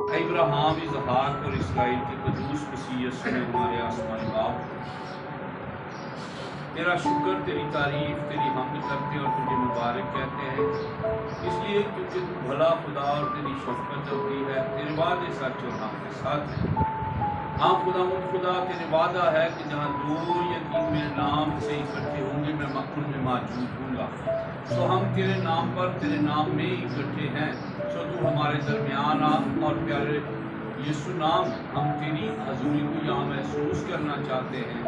ابراہیم، اسحاق اور اسرائیل کے قدوس مسیح یسوع نے ہمارے آسمانی باپ، تیرا شکر، تیری تعریف، تیری حمد کرتے اور تجھے مبارک کہتے ہیں، اس لیے کیونکہ تو بھلا خدا اور تیری شفقت ہوتی ہے، تیرے وعدے سچ اور ہم کے ساتھ ہیں۔ ہاں خدا تیرے وعدہ ہے کہ جہاں 2 یا 3 میرے نام سے اکٹھے ہوں گے میں ان میں موجود ہوں گا۔ سو ہم تیرے نام پر، تیرے نام میں اکٹھے ہیں، سو تو ہمارے درمیان آ اور پیارے یسوع نام ہم تیری حضوری کو یہاں محسوس کرنا چاہتے ہیں،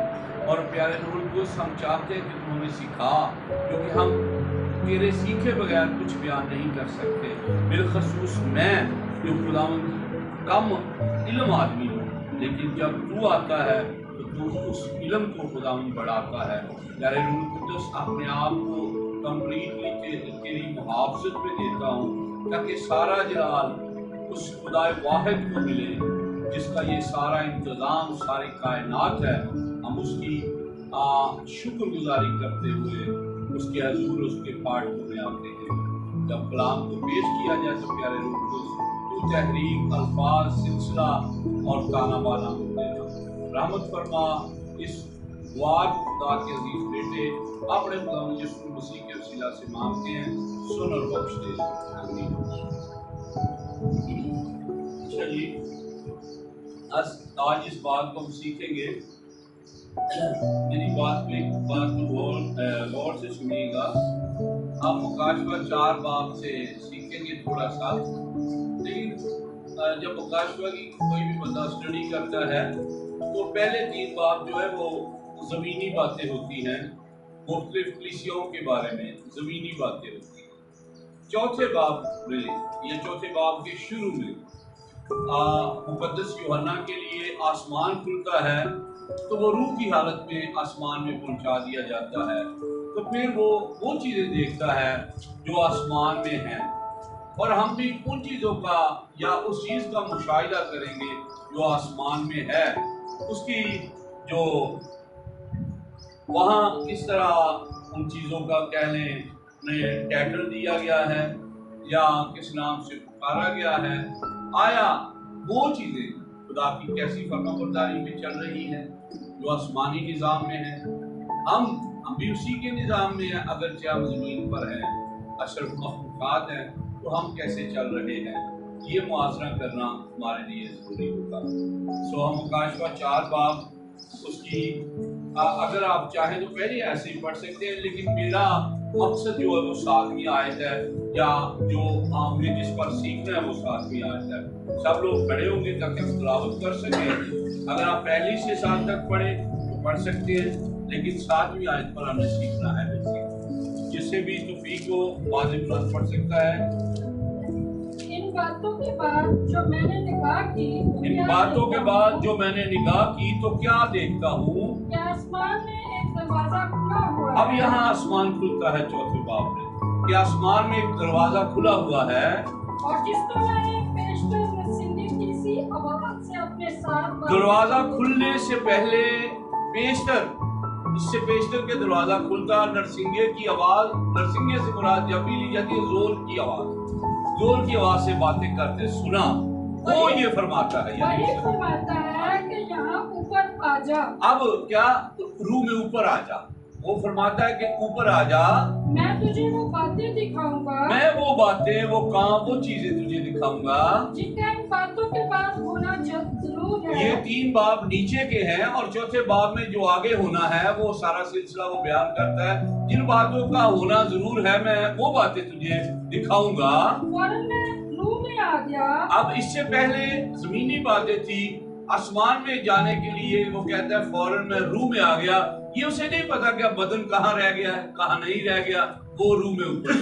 اور پیارے روح القدس ہم چاہتے ہیں کہ تو ہمیں سکھا، کیونکہ ہم تیرے سیکھے بغیر کچھ بیان نہیں کر سکتے، بالخصوص میں جو خداوند کم علم آدمی ہوں، لیکن جب تو آتا ہے تو تو اس علم کو خداوند بڑھاتا ہے۔ پیارے روح القدس اپنے آپ کو کمپلیٹلی تیری محافظت میں دیتا ہوں، تاکہ سارا جلال اس خدا واحد کو ملے جس کا یہ سارا انتظام، ساری کائنات ہے۔ ہم اس کی شکر گزاری کرتے ہوئے اس کے حضور، اس کے پاٹ میں آتے ہیں۔ جب کلام کو پیش کیا جائے تو پیارے روح القدس تو تحریک، الفاظ، سلسلہ اور تانا بانا ہوتے ہیں۔ رحمت فرما اس دعا کو خدا کے عزیز بیٹے اپنے خدا یسوع مسیح کے وسیلہ سے مانگتے ہیں، سن اور بخش دے، آمین۔ اچھا جی، آج اس بات کو ہم سیکھیں گے، میری بات کو غور سے سنیے گا۔ آپ مکاشفہ 4 باب سے سیکھیں گے تھوڑا سا، لیکن جب مکاشفہ کی کوئی بھی بندہ اسٹڈی کرتا ہے تو پہلے 3 باب جو ہے وہ زمینی باتیں ہوتی ہیں، مختلف کلیسیوں کے بارے میں زمینی باتیں ہوتی ہیں۔ چوتھے باب میں یا چوتھے باب کے شروع میں مقدس یوحنا کے لیے آسمان کھلتا ہے، تو وہ روح کی حالت میں آسمان میں پہنچا دیا جاتا ہے، تو پھر وہ چیزیں دیکھتا ہے جو آسمان میں ہیں، اور ہم بھی ان چیزوں کا یا اس چیز کا مشاہدہ کریں گے جو آسمان میں ہے، اس کی جو وہاں کس طرح ان چیزوں کا کہہ لیں ٹائٹل دیا گیا ہے یا کس نام سے پکارا گیا ہے، آیا وہ چیزیں خدا کی کیسی فرما برداری میں چل رہی ہیں جو آسمانی نظام میں ہے۔ ہم بھی اسی کے نظام میں ہیں، اگرچہ ہم زمین پر ہیں، اشرف مخلوقات ہیں، تو ہم کیسے چل رہے ہیں، یہ موازنہ کرنا ہمارے لیے ضروری ہوگا۔ سو ہم مکاشفہ 4 باب اس کی اگر آپ چاہیں تو پہلے ایسے ہی پڑھ سکتے ہیں، لیکن میرا مقصد جو ہے وہ 7ویں آیت ہے، یا جو ہم نے جس پر سیکھنا ہے وہ 7ویں آیت ہے۔ سب لوگ کھڑے ہوں گے تاکہ ہم تلاوت کر سکیں۔ اگر آپ پہلی سے 7 تک پڑھیں تو پڑھ سکتے ہیں، لیکن 7ویں آیت پر ہمیں سیکھنا ہے بیسک، جس سے بھی توفیق ہو واضح بلند پڑھ سکتا ہے۔ ان باتوں کے بعد جو میں نے نگاہ کی تو کیا دیکھتا ہوں کہ آسمان میں ایک دروازہ کھلا ہوا ہے۔ اب یہاں آسمان کھلتا ہے 4 باب میں کہ آسمان میں ایک دروازہ کھلا ہوا ہے، اور جس کو میں نے پیشتر نرسنگی کی سی آواز سے اپنے ساتھ دروازہ کھلنے سے پہلے اس سے پیشتر کے دروازہ کھلتا، نرسنگے کی آواز، نرسنگے سے مراد جب بھی لی جاتی ہے زور کی آواز سے باتیں کرتے سنا، وہ یہ فرماتا ہے، وہی فرماتا ہے کہ یہاں اوپر آ جا۔ اب کیا روح میں اوپر آ جا، وہ فرماتا ہے کہ اوپر آ جا، میں تجھے وہ باتیں دکھاؤں گا، میں وہ باتیں، وہ کام، وہ چیزیں تجھے دکھاؤں گا جن کا ان باتوں کے بعد ہونا ضرور ہے۔ یہ 3 باب نیچے کے ہیں، اور 4 باب میں جو آگے ہونا ہے وہ سارا سلسلہ وہ بیان کرتا ہے، جن باتوں کا ہونا ضرور ہے میں وہ باتیں تجھے دکھاؤں گا۔ فوراً میں روح میں آ گیا۔ اب اس سے پہلے زمینی باتیں تھی، آسمان میں جانے کے لیے وہ کہتا ہے فوراً میں روح میں آ گیا، یہ اسے نہیں پتا کہ بدن کہاں رہ گیا ہے کہاں نہیں رہ گیا، وہ روح میں اوپر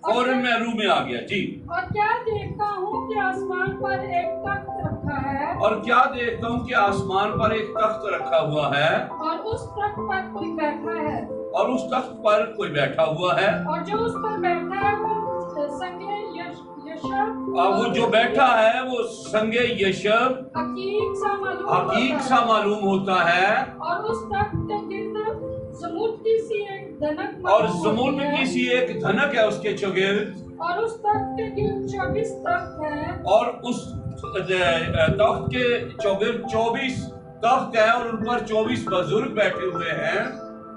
فوراً میں روح میں آ گیا۔ جی، اور کیا دیکھتا ہوں کہ آسمان پر ایک تخت رکھا ہے، اور کیا دیکھتا ہوں کہ آسمان پر ایک تخت رکھا ہوا ہے، اور اس تخت پر کوئی بیٹھا ہے، اور اس تخت پر کوئی بیٹھا ہوا ہے، اور جو اس پر بیٹھا ہے وہ سنگے یشب، اور وہ جو بیٹھا ہے وہ سنگے یشب حقیق سا معلوم ہوتا ہے، اور اس تخت کے گرد زمرد کی سی ایک دھنک اور زمرد کی سی ایک دھنک ہے اس کے چگرد، और उस तख्त के गिर्द 24 तख्त हैं और उस तख्त के 24 तख्त हैं और उन पर 24 बुजुर्ग बैठे हुए हैं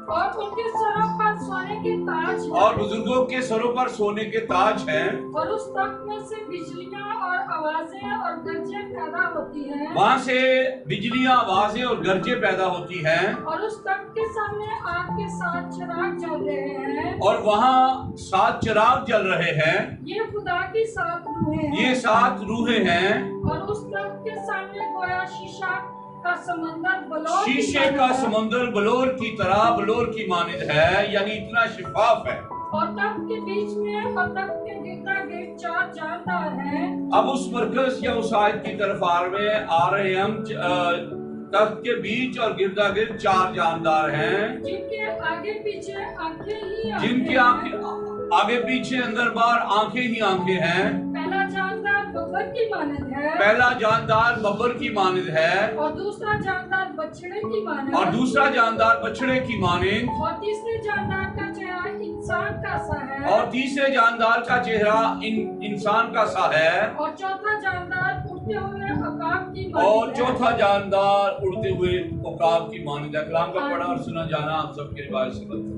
और उनके सरों पर सोने के ताज हैं और बुजुर्गों के सरों पर सोने के ताज हैं। और उस तख्त में से बिजलियां और आवाजें और गरजें पैदा होती हैं वहां से बिजलियां, आवाजें और गरजें पैदा होती हैं और उस तख्त के सामने आग के 7 चिराग जल रहे हैं और वहां 7 चिराग जल रहे हैं। ये खुदा की 7 रूहें हैं ये 7 रूहें हैं और उस तख्त के सामने गोया शीशा का समंदर बलौर की शीशे तरह का है। समंदर बलौर की तरह, बलौर की मानिंद है, यानी इतना शिफाफ है। और तख्त के बीच में और तख्त के गिरदा गिर्द 4 जानदार हैं अब उस मरकज या उस आयत की तरफ आ रहे हैं हम। तख्त के बीच और गिरदा गिर्द 4 जानदार हैं जिनके आगे पीछे आंखें ही जिनके आगे पीछे अंदर बाहर आंखें ही आंखें हैं। पहला जानदार बब्बर की मानद है पहला जानदार बब्बर की मानिंद है और दूसरा जानदार बछड़े की मानद और दूसरा जानदार बछड़े की मानिंद और तीसरे जानदार का चेहरा इंसान का सा है और तीसरे जानदार का चेहरा इंसान का सा है और चौथा जानदार उड़ते हुए अकाब की मानद और है। चौथा जानदार उड़ते हुए उकाब की मानिंद है। कलाम का पढ़ा और सुना जाना आप सबके रिवाज से बनता।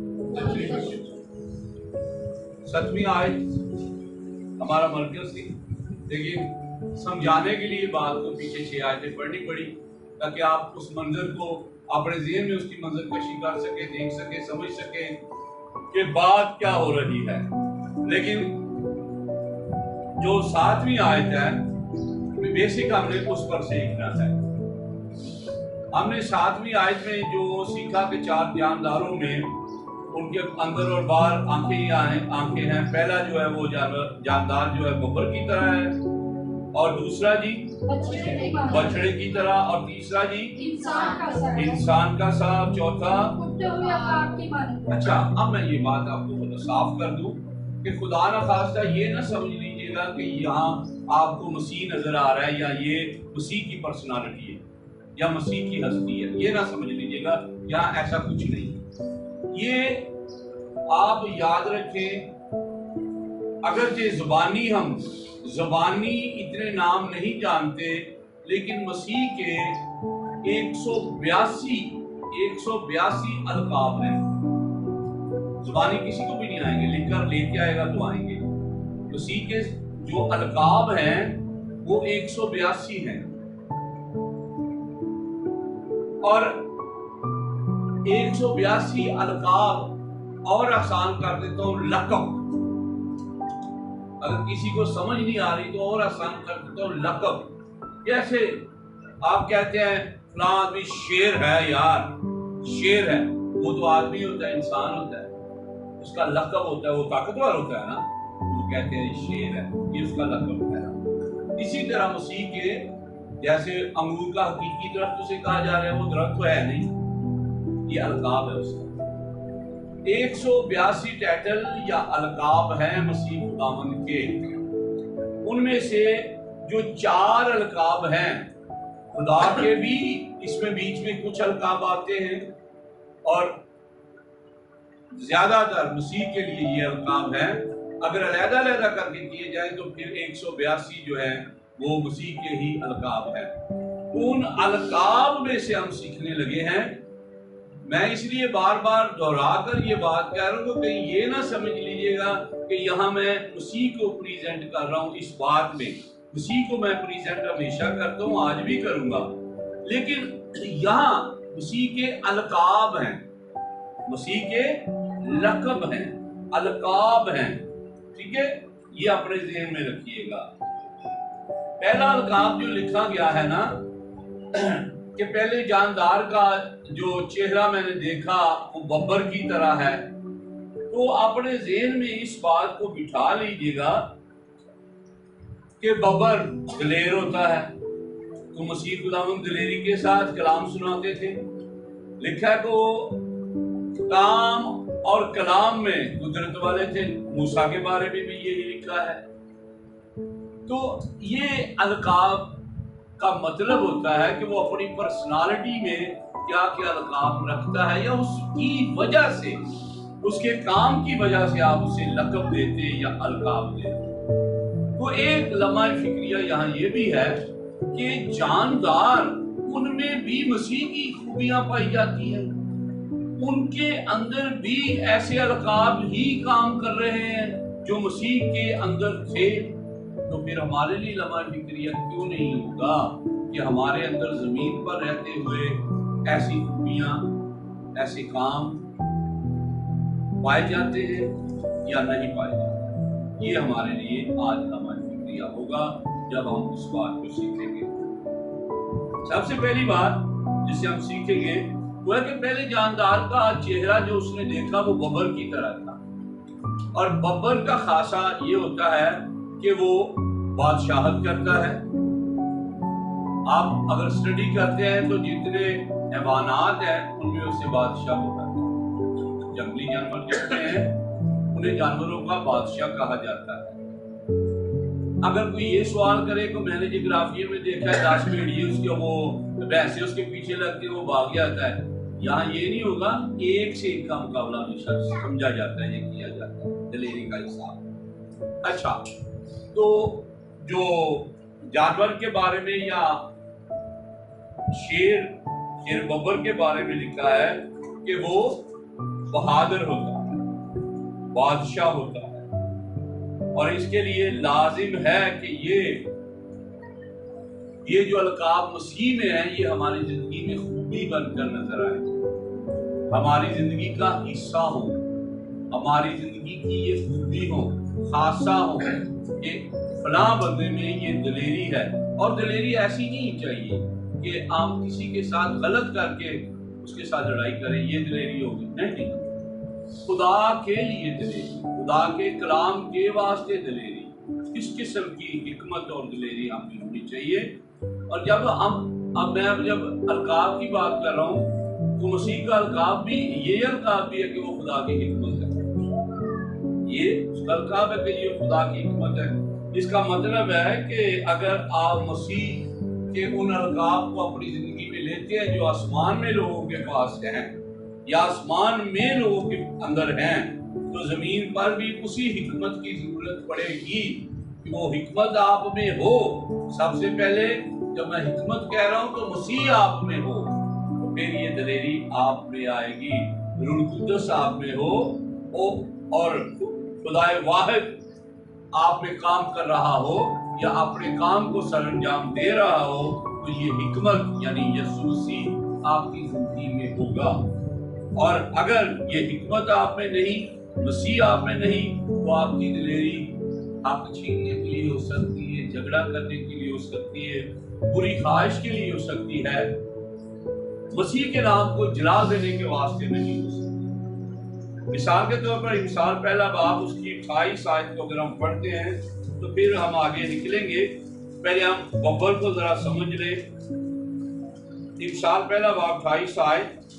7वीं आयत हमारा मरकज थी, लेकिन समझाने के लिए बात को पीछे 6 आयतें पढ़नी पड़ी ताकि आप उस मंजर को अपने ज़हन में उसकी मंजर कशी कर सके, देख सके, समझ सके कि बात क्या हो रही है। लेकिन जो 7वीं आयत है बेसिक हमने उस पर सीखना है। हमने 7वीं आयत में जो सीखा कि 4 जानदारों में उनके अंदर और बाहर आंखें ही आंखें हैं। पहला जो है वो जानदार जो है बब्बर की तरह है और दूसरा जी बछड़े की मानद बछड़े की तरह और तीसरा जी इंसान का सा है इंसान का सा, चौथा उड़ते हुए अकाब की मानद है। अच्छा। अब मैं ये बात आपको साफ कर दूं कि खुदा ना खास्ता ये ना समझ लीजिएगा कि यहाँ आपको मसीह नजर आ रहा है या ये मसीह की पर्सनालिटी है या मसीह की हस्ती है, ये ना समझ लीजिएगा। यहाँ ऐसा कुछ नहीं। ये आप याद रखें, अगरचे ज़बानी इतने नाम नहीं जानते, लेकिन मसीह के 182 अलकाब हैं। ज़बानी किसी को भी नहीं आएंगे, लिखकर लेके आएगा तो आएंगे। मसीह के जो अलकाब हैं वो 182 हैं और 182 अलकाब और आसान कर देता हूँ लक़ब। अगर किसी को समझ नहीं आ रही तो और आसान कर देता हूँ लक़ब। जैसे आप कहते हैं फलां आदमी शेर है, यार शेर है, वो तो आदमी होता है, इंसान होता है, उसका लक़ब होता है, वो ताकतवर होता है ना, वो कहते हैं शेर है, ये उसका लक़ब है। इसी तरह मसीह के जैसे अंगूर का हकीकी दरख्त उसे कहा जा रहा है, वो दरख्त तो है नहीं, ये अलकाब है उसका। 182 टाइटल या अलकाब हैं मसीह खुदावंद के। उनमें से जो 4 अलकाब हैं खुदा के भी, इसमें बीच में कुछ अलकाब आते हैं और ज्यादातर मसीह के लिए ये अलकाब हैं। अगर अलग-अलग करके किए जाए तो फिर 182 जो है वो मसीह के ही अलकाब हैं। उन अलकाब में से हम सीखने लगे हैं। मैं इसलिए बार बार दोहरा कर ये बात कह रहा हूँ कि कहीं ये ना समझ लीजिएगा कि यहाँ मैं मसीह को प्रेजेंट कर रहा हूँ। इस बात में मसीह को मैं प्रेजेंट हमेशा करता हूँ, आज भी करूँगा, लेकिन यहाँ मसीह के अलकाब हैं, मसीह के लक़ब हैं, अलकाब हैं। ठीक है, ये अपने ज़हन में रखिएगा। पहला अलकाब जो लिखा गया है ना कि पहले जानदार का जो चेहरा मैंने देखा वो बब्बर की तरह है, तो अपने ज़हन में इस बात को बिठा लीजिएगा कि बब्बर दिलेर होता है, तो मसीह खुदावंद दिलेरी के साथ कलाम सुनाते थे। लिखा है को काम और कलाम में कुदरत वाले थे। मूसा के बारे में भी यही लिखा है। तो ये अलकाब का मतलब होता है कि वो अपनी पर्सनालिटी में क्या क्या अलकाब रखता है या उसकी वजह से اس کے کام کی وجہ سے آپ اسے لقب دیتے یا القاب دیتے. تو ایک لمحہ فکریہ یہاں یہ بھی ہے کہ جاندار ان میں بھی مسیح کی خوبیاں پائی جاتی ہیں، ان کے اندر بھی ایسے القاب ہی کام کر رہے ہیں جو مسیح کے اندر تھے. تو پھر ہمارے لیے لمحہ فکریہ کیوں نہیں ہوگا کہ ہمارے اندر زمین پر رہتے ہوئے ایسی خوبیاں، ایسے کام پائے جاتے ہیں یا نہیں پائے جاتے. یہ ہمارے لیے آج لمحہ فکریہ ہوگا جب ہم اس بات کو سیکھیں گے. سب سے پہلی بات جسے ہم سیکھیں گے وہ ہے کہ پہلے جاندار کا چہرہ جو اس نے دیکھا وہ ببر کی طرح تھا، اور ببر کا خاصہ یہ ہوتا ہے کہ وہ بادشاہت کرتا ہے. آپ اگر اسٹڈی کرتے ہیں تو جتنے حیوانات ہیں ان میں سے بادشاہ ہوتا ہے. جنگلی جانور جتنے ہیں انہیں جانوروں کا بادشاہ کہا جاتا ہے. اگر کوئی یہ سوال کرے کہ میں نے جغرافیہ میں دیکھا ہے 10 بھیڑیے اس کے وہ ویسے اس کے پیچھے لگتے ہیں وہ بھاگ جاتا ہے، یہاں یہ نہیں ہوگا. ایک سے ایک کا مقابلہ ہمیشہ سمجھا جاتا ہے، یہ کیا جاتا ہے دلیری کا حساب. اچھا، تو جو جانور کے بارے میں یا شیر ببر کے بارے میں لکھا ہے کہ وہ بہادر ہوتا ہے، بادشاہ ہوتا ہے، اور اس کے لیے لازم ہے کہ یہ جو القاب مسیح میں ہے یہ ہماری زندگی میں خوبی بن کر نظر آئے، ہماری زندگی کا حصہ ہو، ہماری زندگی کی یہ خوبی ہو، خاصہ ہو کہ فلاں بندے میں یہ دلیری ہے. اور دلیری ایسی نہیں چاہیے کہ آپ کسی کے ساتھ غلط کر کے اس کے ساتھ لڑائی کریں، یہ دلیری ہوگی. نہیں، خدا کے لیے دلیری، خدا کے کلام کے واسطے دلیری، اس قسم کی حکمت اور دلیری ہم میں ہونی چاہیے. اور جب میں جب القاب کی بات کر رہا ہوں تو مسیح کا القاب بھی یہ القاب بھی ہے کہ وہ خدا کی حکمت ہے. یہ اس کا القاب ہے کہ یہ خدا کی حکمت ہے. اس کا مطلب ہے کہ اگر آپ مسیح کے ان القاب کو اپنی زندگی میں لیتے ہیں جو آسمان میں لوگوں کے پاس ہیں یا آسمان میں لوگوں کے اندر ہیں، تو زمین پر بھی اسی حکمت کی ضرورت پڑے گی کہ وہ حکمت آپ میں ہو. سب سے پہلے جب میں حکمت کہہ رہا ہوں تو مسیح آپ میں ہو، تو پھر یہ دلیری آپ میں آئے گی. روح القدس آپ میں ہو اور خدائے واحد آپ میں کام کر رہا ہو یا اپنے کام کو سر انجام دے رہا ہو، تو یہ حکمت یعنی یسوع مسیح آپ کی زندگی میں ہوگا. اور اگر یہ حکمت آپ میں نہیں، مسیح آپ میں نہیں، تو آپ کی دلیری حق چھیننے کے لیے ہو سکتی ہے، جھگڑا کرنے کے لیے ہو سکتی ہے، بری خواہش کے لیے ہو سکتی ہے، مسیح کے نام کو جلا دینے کے واسطے نہیں ہو سکتی. مثال کے طور پر مثال پہلا باب اس کی 28 آیت کو اگر ہم پڑھتے ہیں تو پھر ہم آگے نکلیں گے. پہلے ہم ببر کو ذرا سمجھ لیں. مثال پہلا باب 28 آیت.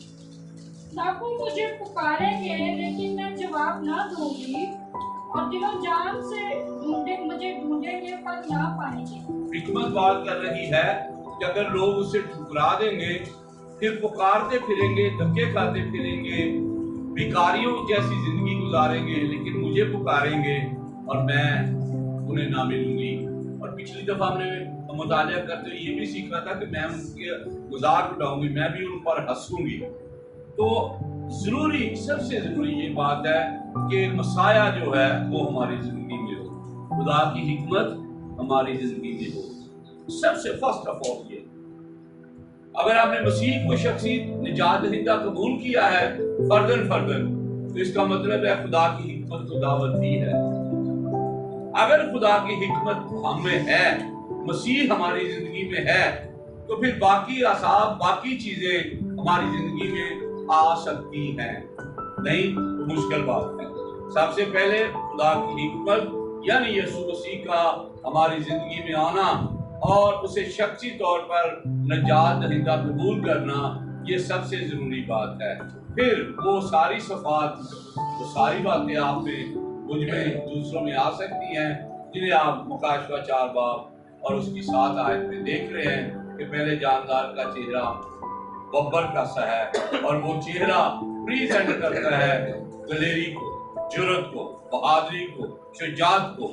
لاکھوں مجھے پکاریں گے لیکن میں جواب نہ دوں گی، اور دلوں جان سے مجھے ڈھونڈیں گے پر نہ پائیں گے. حکمت بات کر رہی ہے کہ اگر لوگ اسے ٹھکرا دیں گے، پھر پکارتے پھریں گے، دھکے کھاتے پھریں گے، بیکاریوں جیسی زندگی گزاریں گے، لیکن مجھے پکاریں گے اور میں انہیں نہ ملوں گی. اور پچھلی دفعہ ہم نے مطالعہ کرتے ہوئے یہ بھی سیکھا تھا کہ میں ان کے گزار اٹھاؤں گی، میں بھی ان پر ہنسوں گی. تو ضروری، سب سے ضروری یہ بات ہے کہ مسیح جو ہے وہ ہماری زندگی میں ہو، خدا کی حکمت ہماری زندگی میں ہو. سب سے فرسٹ آف آل یہ اگر آپ نے مسیح کو شخصی نجات دہندہ قبول کیا ہے فردن، تو اس کا مطلب ہے خدا کی حکمت کو دعوت دی ہے. اگر خدا کی حکمت ہم میں ہے، مسیح ہماری زندگی میں ہے، تو پھر باقی اصحاب، باقی چیزیں ہماری زندگی میں آ سکتی ہیں. نہیں تو مشکل بات ہے. سب سے پہلے خدا کی حکمت یعنی یسوع مسیح کا ہماری زندگی میں آنا اور اسے شخصی طور پر نجات دہندہ قبول کرنا، یہ سب سے ضروری بات ہے. پھر وہ ساری صفات، وہ ساری باتیں آپ میں، مجھ میں، دوسروں میں آ سکتی ہیں جنہیں آپ مکاشفہ 4 باب اور اس کی 7 آیت میں دیکھ رہے ہیں کہ پہلے جاندار کا چہرہ ببر کا سا ہے، اور وہ چہرہ प्रेजेंट करता है दलेरी को, जुर्रत को, बहादुरी को, शुजात को,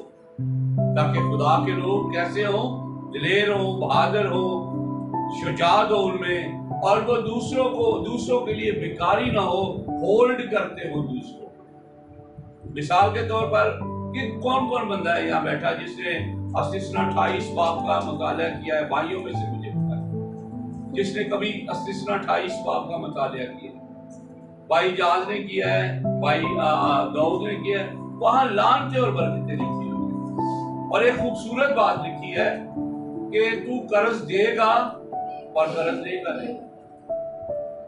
ताकि खुदा के लोग कैसे हो, दिलेर हो, बहादुर हो, शुजात हो उनमें, और वो दूसरों के लिए भिखारी ना हो, होल्ड करते हो दूसरों। मिसाल के तौर पर कि कौन कौन बंदा है यहाँ बैठा जिसने 28 बाप का मुताला किया है? भाइयों में से मुझे बताया जिसने कभी 28 बाप का मुताला किया? भाई जहाज ने किया है, भाई दाऊद ने किया है। वहां लानतें और बरकतें लिखी हुई है, और एक खूबसूरत बात लिखी है कि तू कर्ज देगा और कर्ज लेगा नहीं,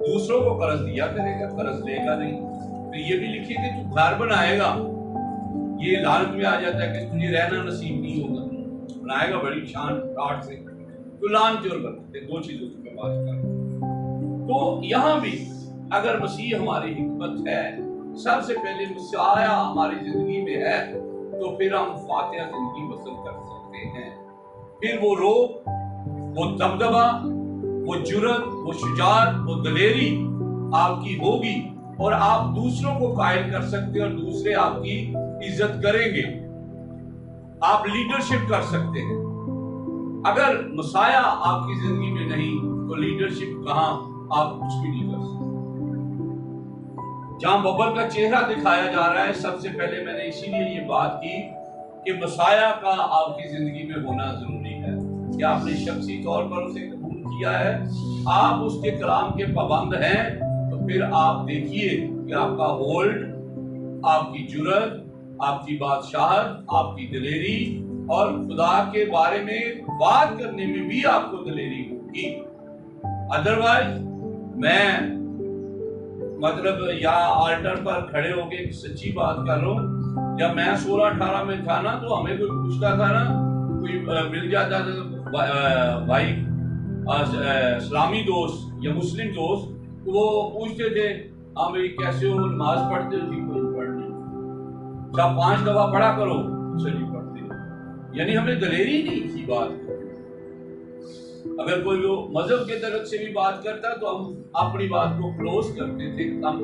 दूसरों को कर्ज दिया करेगा, कर्ज लेगा नहीं। तो ये भी लिखी कि तू घर बनाएगा, ये लालच में आ जाता है कि तुझे रहना नसीब नहीं होगा, बनाएगा बड़ी शान काट से, तो लानतें और बरकतें, दो चीजों की मैं बात कर रहा हूं। तो यहां भी अगर मसीह हमारी हिकमत है, सबसे पहले मसीहा हमारी जिंदगी में है, तो फिर हम फातिहा जिंदगी बसर कर सकते हैं। फिर वो रोब, वो दबदबा, वो जुर्रत, वो शुजात, वो दलेरी आपकी होगी, और आप दूसरों को कायल कर सकते हैं और दूसरे आपकी इज्जत करेंगे। आप लीडरशिप कर सकते हैं। अगर मसाया आपकी जिंदगी में नहीं तो लीडरशिप कहां, आप कुछ भी नहीं कर सकते। जहां बबर का चेहरा दिखाया जा रहा है, सबसे पहले मैंने इसीलिए ये बात की कि मसाया का आपकी जिंदगी में होना जरूरी है। क्या आपने शख्सी तौर पर उसे कबूल किया है? आप उसके कलाम के पाबंद हैं, तो फिर आप देखिए कि आपका होल्ड, आपकी जुर्रत, आपकी बादशाहत, आपकी दलेरी, और खुदा के बारे में बात करने में भी आपको दलेरी होगी। अदरवाइज मैं मतलब या आल्टर पर खड़े होके एक सच्ची बात कर रहा हूँ, जब मैं 16-18 में था ना, तो हमें कोई पूछता था ना, कोई मिल जाता था भाई इस्लामी दोस्त या मुस्लिम दोस्त, तो वो पूछते थे हाँ भाई कैसे हो, नमाज पढ़ते हो? जी कोई पढ़नी, क्या 5 दफा पढ़ा करो? चलिए पढ़ते हो। यानी हमें दलेरी नहीं थी बात। अगर कोई वो मजहब के तरफ से भी बात करता तो हम अपनी बात को क्लोज करते थे, हम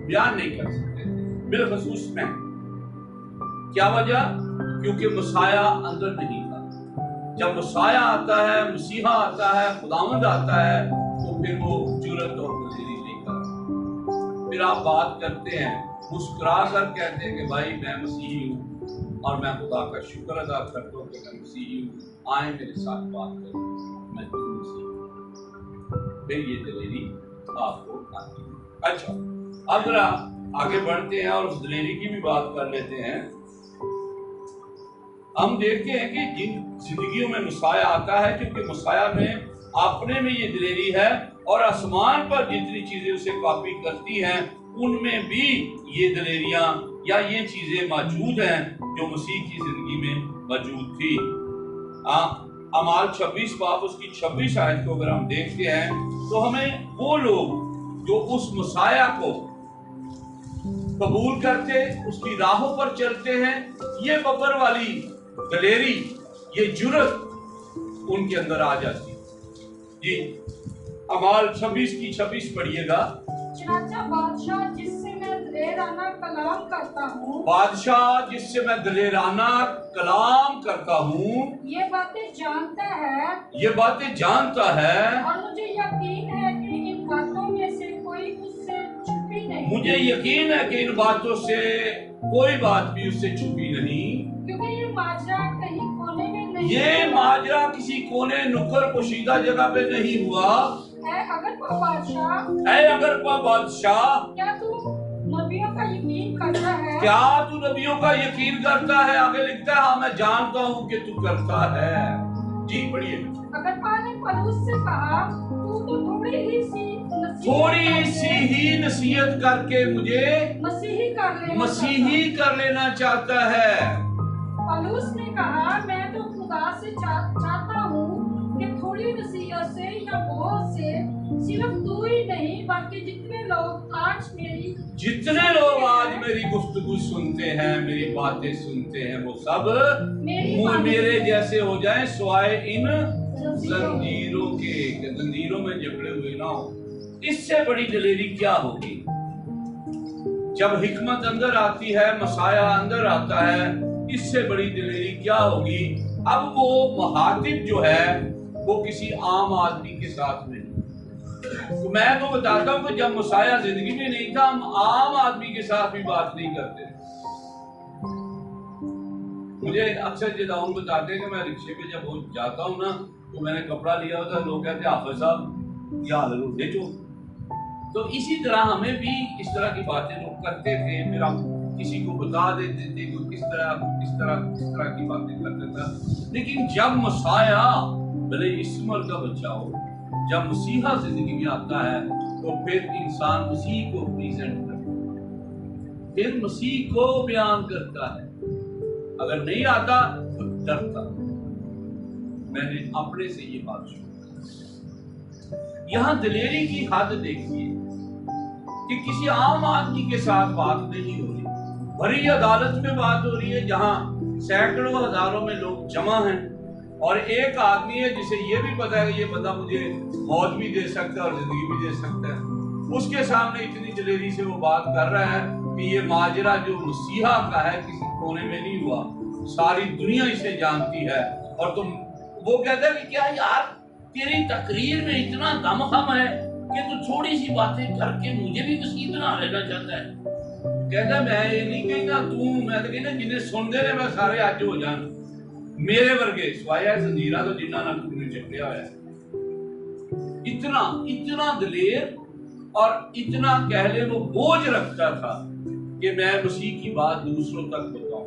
बयान नहीं कर सकते थे, बिलखसूस में। क्या वजह? क्योंकि मसाया अंदर नहीं था। जब मसाया आता है, मसीहा आता है, खुदावंद आता है, तो फिर वो जुर्रत और दलेरी लेकर फिर आप बात करते हैं, मुस्कुरा कर कहते हैं कि भाई मैं मसीही हूँ और मैं खुदा का शुक्र अदा करता हूँ कि मैं मसीही हूँ, आए मेरे साथ बात करो, मैं मसीही हूँ। फिर ये दलेरी आपको आती है। अच्छा, अब जरा आगे बढ़ते हैं और उस दलेरी की भी बात कर लेते हैं। हम देखते हैं कि जिन जिंदगियों में मसाया आता है, क्योंकि मसाया में अपने में ये दलेरी है, और आसमान पर जितनी चीजें उसे कॉपी करती हैं उनमें भी ये दलेरियां या ये चीजें मौजूद हैं जो मसीह की जिंदगी में मौजूद थी। अमाल 26 बाब उसकी 26 आयत को अगर हम देखते हैं तो हमें वो लोग जो उस मसाया को कबूल करते, उसकी राहों पर चलते हैं, ये बबर वाली दलेरी, ये जुर्रत उनके अंदर आ जाती जी। अमाल 26 की 26 पढ़िएगा। चनाचा बादशाह जिससे मैं दलेराना कलाम करता हूँ, बादशाह जिससे मैं दलेराना कलाम करता हूँ, ये बातें जानता है, ये बातें जानता है, और मुझे यकीन है कि इन बातों में से कोई उससे छुपी नहीं। मुझे यकीन है कि इन बातों से कोई बात भी उससे छुपी नहीं, क्योंकि ये माजरा कहीं कोने में नहीं, ये माजरा किसी कोने नुक्कड़ पोशीदा जगह पे नहीं हुआ। अगर बादशाह, क्या तू नबियों का यकीन करता है? क्या तू नबियों का यकीन करता है? आगे लिखता है हाँ मैं जानता हूँ कि तू करता है। जी पढ़िए। अगर ने पौलुस से कहा तू तो थोड़ी सी ही नसीहत करके मुझे मसीही कर लेना चाहता है। पौलुस ने कहा मैं तो खुदा से चाहता हूँ कि थोड़ी नसीहत से या बहुत से, सिर्फ तू ही नहीं बल्कि जितने लोग आज मेरी गुफ्तगू सुनते हैं, मेरी बातें सुनते हैं, वो सब मेरे जैसे हो जाएं, सिवाय इन जंजीरों के, जंजीरों में जकड़े हुए ना हो। इससे बड़ी दलेरी क्या होगी? जब हिकमत अंदर आती है, मसाया अंदर आता है, इससे बड़ी दिलेरी क्या होगी। अब वो मुहातिब जो है वो किसी आम आदमी के साथ नहीं। तो मैं तो बताता हूँ कि जब मसाया जिंदगी में नहीं था, हम आम आदमी के साथ भी बात नहीं करते। मुझे अक्सर जदाउन बताते हैं कि मैं रिक्शे पे जब जाता हूँ ना, तो मैंने कपड़ा लिया होता है, लोग कहते हैं हाफिज साहब क्या हाल है, देखो। तो इसी तरह हमें भी इस तरह की बातें लोग करते थे, फिर हम किसी को बता देते थे कि किस तरह की बातें करते था। लेकिन जब मसाया, भले इस्माइल का बच्चा हो, जब मसीहा जिंदगी में आता है तो फिर इंसान मसीह को प्रेजेंट करता है, फिर मसीह को बयान करता है। अगर नहीं आता तो डरता। मैंने अपने से ये बात सुनी। यहां दिलेरी की हद देखिए कि किसी आम आदमी के साथ बात नहीं हो रही, बड़ी अदालत में बात हो रही है जहां सैकड़ों हजारों में लोग जमा हैं, और एक आदमी है जिसे ये भी पता है कि ये बंदा मुझे मौत भी दे सकता है और जिंदगी भी दे सकता है। उसके सामने इतनी दिलेरी से वो बात कर रहा है कि ये माजरा जो मसीहा का है किसी कोने में नहीं हुआ, सारी दुनिया इसे जानती है। और तुम, वो कहता है कि क्या यार तेरी तकरीर में इतना दमखम है कि तू थोड़ी सी बातें करके मुझे भी मसीह बना लेना चाहता है। कहता मैं ये नहीं कहता तू, मैं तो कहना जिन्हें सुनते रहे मैं सारे अज हो जान मेरे वर्गे स्वाया जंजीरा तो जिन्ना ना तूने चपलिया होया। इतना दिलेर और इतना कह ले वो बोझ रखता था कि मैं मसीह की बात दूसरों तक बताऊं।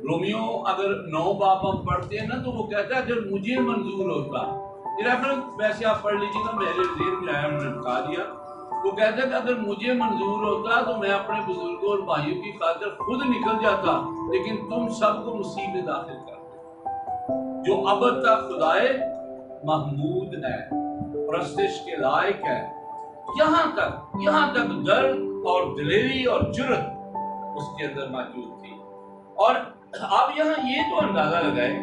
रोमियो अगर 9 बाब हम पढ़ते हैं ना, तो वो कहता है अगर मुझे मंजूर होता, रेफरेंस वैसे आप पढ़ लीजिएगा, मेरे जेल में आया, उन्होंने बता दिया। वो कहता है कि अगर मुझे मंजूर होता तो मैं अपने बुजुर्गों और भाइयों की खातिर खुद निकल जाता, लेकिन तुम सबको मसीह में दाखिल कर जो अब तक खुदाए महमूद है, प्रस्तिश के लायक है। यहाँ तक दर्द और दिलेरी और जुर्रत उसके अंदर मौजूद थी। और अब यहाँ ये तो अंदाजा लगाए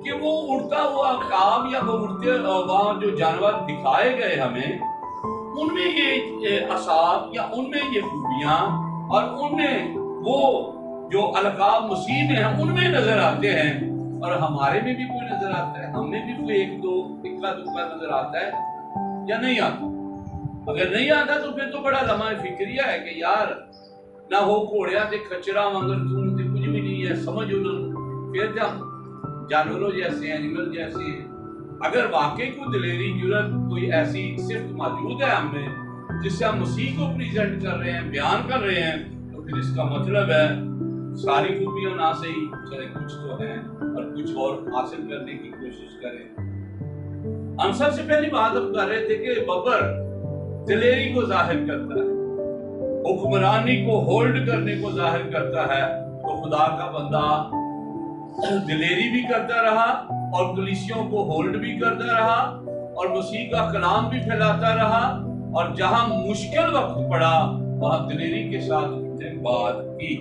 कि वो उड़ता हुआ काम या वो उड़ते वहां जो जानवर दिखाए गए हमें, उनमें ये असाब या उनमें ये खूबियां और उनमें वो जो अलकाब मसीह में है उनमें नजर आते हैं, और हमारे में भी कोई नजर आता है, हमें भी कोई एक दो इक्का दुक्का नजर आता है या नहीं आता। अगर नहीं आता तो फिर तो बड़ा लम्हा फिक्रिया है कि यार ना हो घोड़िया ते खचरा मगर तू ते कुछ भी नहीं है, समझ उन्होंने फिर हम जानवरों जैसे एनिमल जैसे। अगर वाकई को दिलेरी जुर्रत कोई ऐसी सिर्फ मौजूद है हमें जिससे हम मसीह को प्रेजेंट कर रहे हैं, बयान कर रहे हैं, तो फिर इसका मतलब है सारी खूबियां ना सही चले कुछ तो है और कुछ और हासिल करने की कोशिश करें। हम सबसे पहली बात हम कर रहे थे कि बबर दिलेरी को जाहिर करता है, हुक्मरानी को होल्ड करने को जाहिर करता है। तो खुदा का बंदा दिलेरी भी करता रहा और कलीसियों को होल्ड भी करता रहा और मसीह का कलाम भी फैलाता रहा, और जहां मुश्किल वक्त पड़ा वहां दिलेरी के साथ बात की।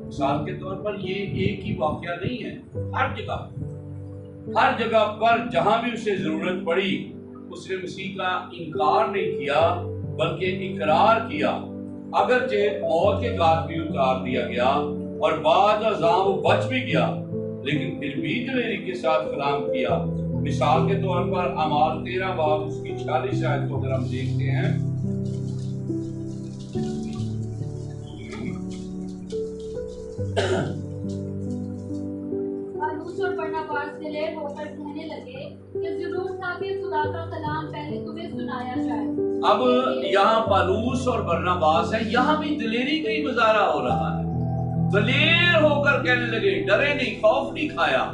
मिसाल के तौर पर ये एक ही वाकया नहीं है, हर जगह पर जहां भी उसे जरूरत पड़ी उसने मसीह का इनकार नहीं किया बल्कि इकरार किया। अगरचे मौत के घाट भी उतार दिया गया और बाद अज़ां वो बच भी गया, लेकिन फिर भी दिलेरी के साथ कलाम किया। मिसाल के तौर पर अमाल 13 बाब उसकी 40 आयत को अगर हम देखते हैं, पालूस और बरनबास दिलेर होकर कहने लगे कि जरूर था कि खुदा का कलाम पहले तुम्हें सुनाया जाए। अब यहाँ पालूस और बरनबास है, यहाँ भी दिलेरी का ही मुजाहरा हो रहा है। दिलेर होकर कहने लगे, डरे नहीं, खौफ नहीं खाया,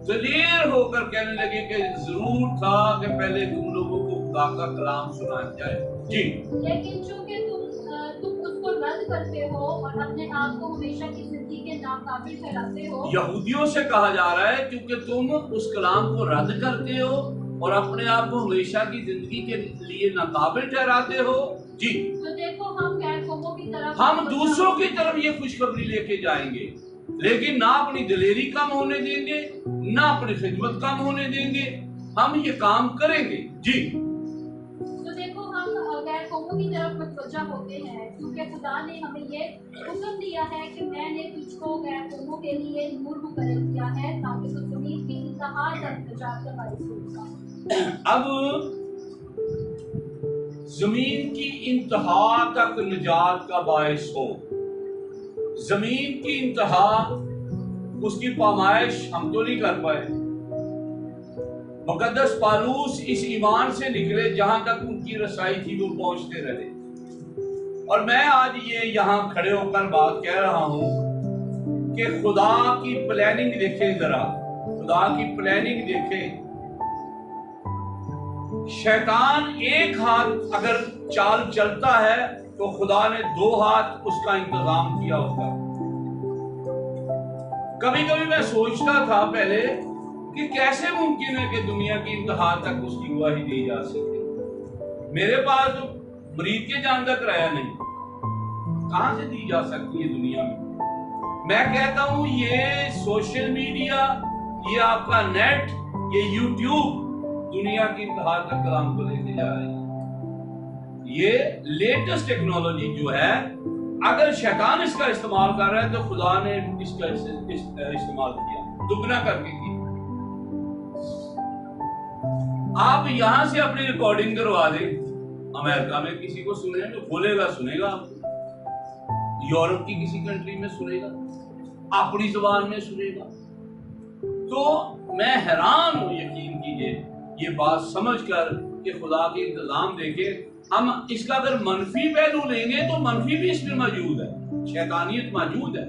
दिलेर होकर कहने लगे कि जरूर था कि पहले तुम लोगों को खुदा का कलाम सुनाया जाए। जी, लेकिन चूंकि तुम उसको रद्द करते हो और अपने आप को हमेशा की जिंदगी के नाकाबिल ठहराते हो। यहूदियों से कहा जा रहा है क्योंकि तुम उस कलाम को रद्द करते हो और अपने आप को हमेशा की जिंदगी के लिए नाकाबिल ठहराते हो। जी, तो देखो हम गैर कौमों की तरफ, हम दूसरों की तरफ ये खुशखबरी लेके जाएंगे, लेकिन ना अपनी दिलेरी कम होने देंगे, ना अपनी खिदमत कम होने देंगे, हम ये काम करेंगे। जी, तो देखो हम गैर कौमों की तरफ मुतवज्जा होते हैं, क्योंकि खुदा ने हमें ये हुक्म दिया है कि मैंने तुझको गैर कौमों के लिए नूर मुकर्रर किया है ताकि तू ज़मीन की इंतहा तक निजात का बाइस होगा। अब जमीन की इंतहा तक निजात का बाइस हो। जमीन की इंतहा, उसकी पामाइश हम तो नहीं कर पाए। मुकद्दस पालूस इस ईमान से निकले जहां तक उनकी रसाई थी वो पहुंचते रहे। और मैं आज ये यहाँ खड़े होकर बात कह रहा हूं कि खुदा की प्लानिंग देखें, जरा खुदा की प्लानिंग देखें। शैतान एक हाथ अगर चाल चलता है तो खुदा ने दो हाथ उसका इंतजाम किया होता। कभी कभी मैं सोचता था पहले कि कैसे मुमकिन है कि दुनिया की इंतहा तक उसकी गवाही दी जा सके। मेरे पास तो मरीज के जान तक रहा नहीं, कहां से दी जा सकती है दुनिया में। मैं कहता हूं ये सोशल मीडिया, ये आपका नेट, ये यूट्यूब दुनिया की इंतहा तक कलाम को लेके जा रही है। ये लेटेस्ट टेक्नोलॉजी जो है, अगर शैतान इसका इस्तेमाल कर रहा है तो खुदा ने इसका इस्तेमाल किया, दुगना करके किया। आप यहां से अपनी रिकॉर्डिंग करवा दें, अमेरिका में किसी को सुने तो बोलेगा, सुनेगा आपको। यूरोप की किसी कंट्री में सुनेगा, अपनी जुबान में सुनेगा। तो मैं हैरान हूं, यकीन कीजिए ये बात समझकर कि खुदा के इंतजाम देखे। हम इसका अगर मनफी पहलू लेंगे तो मनफी भी इसमें मौजूद है, शैतानियत मौजूद है।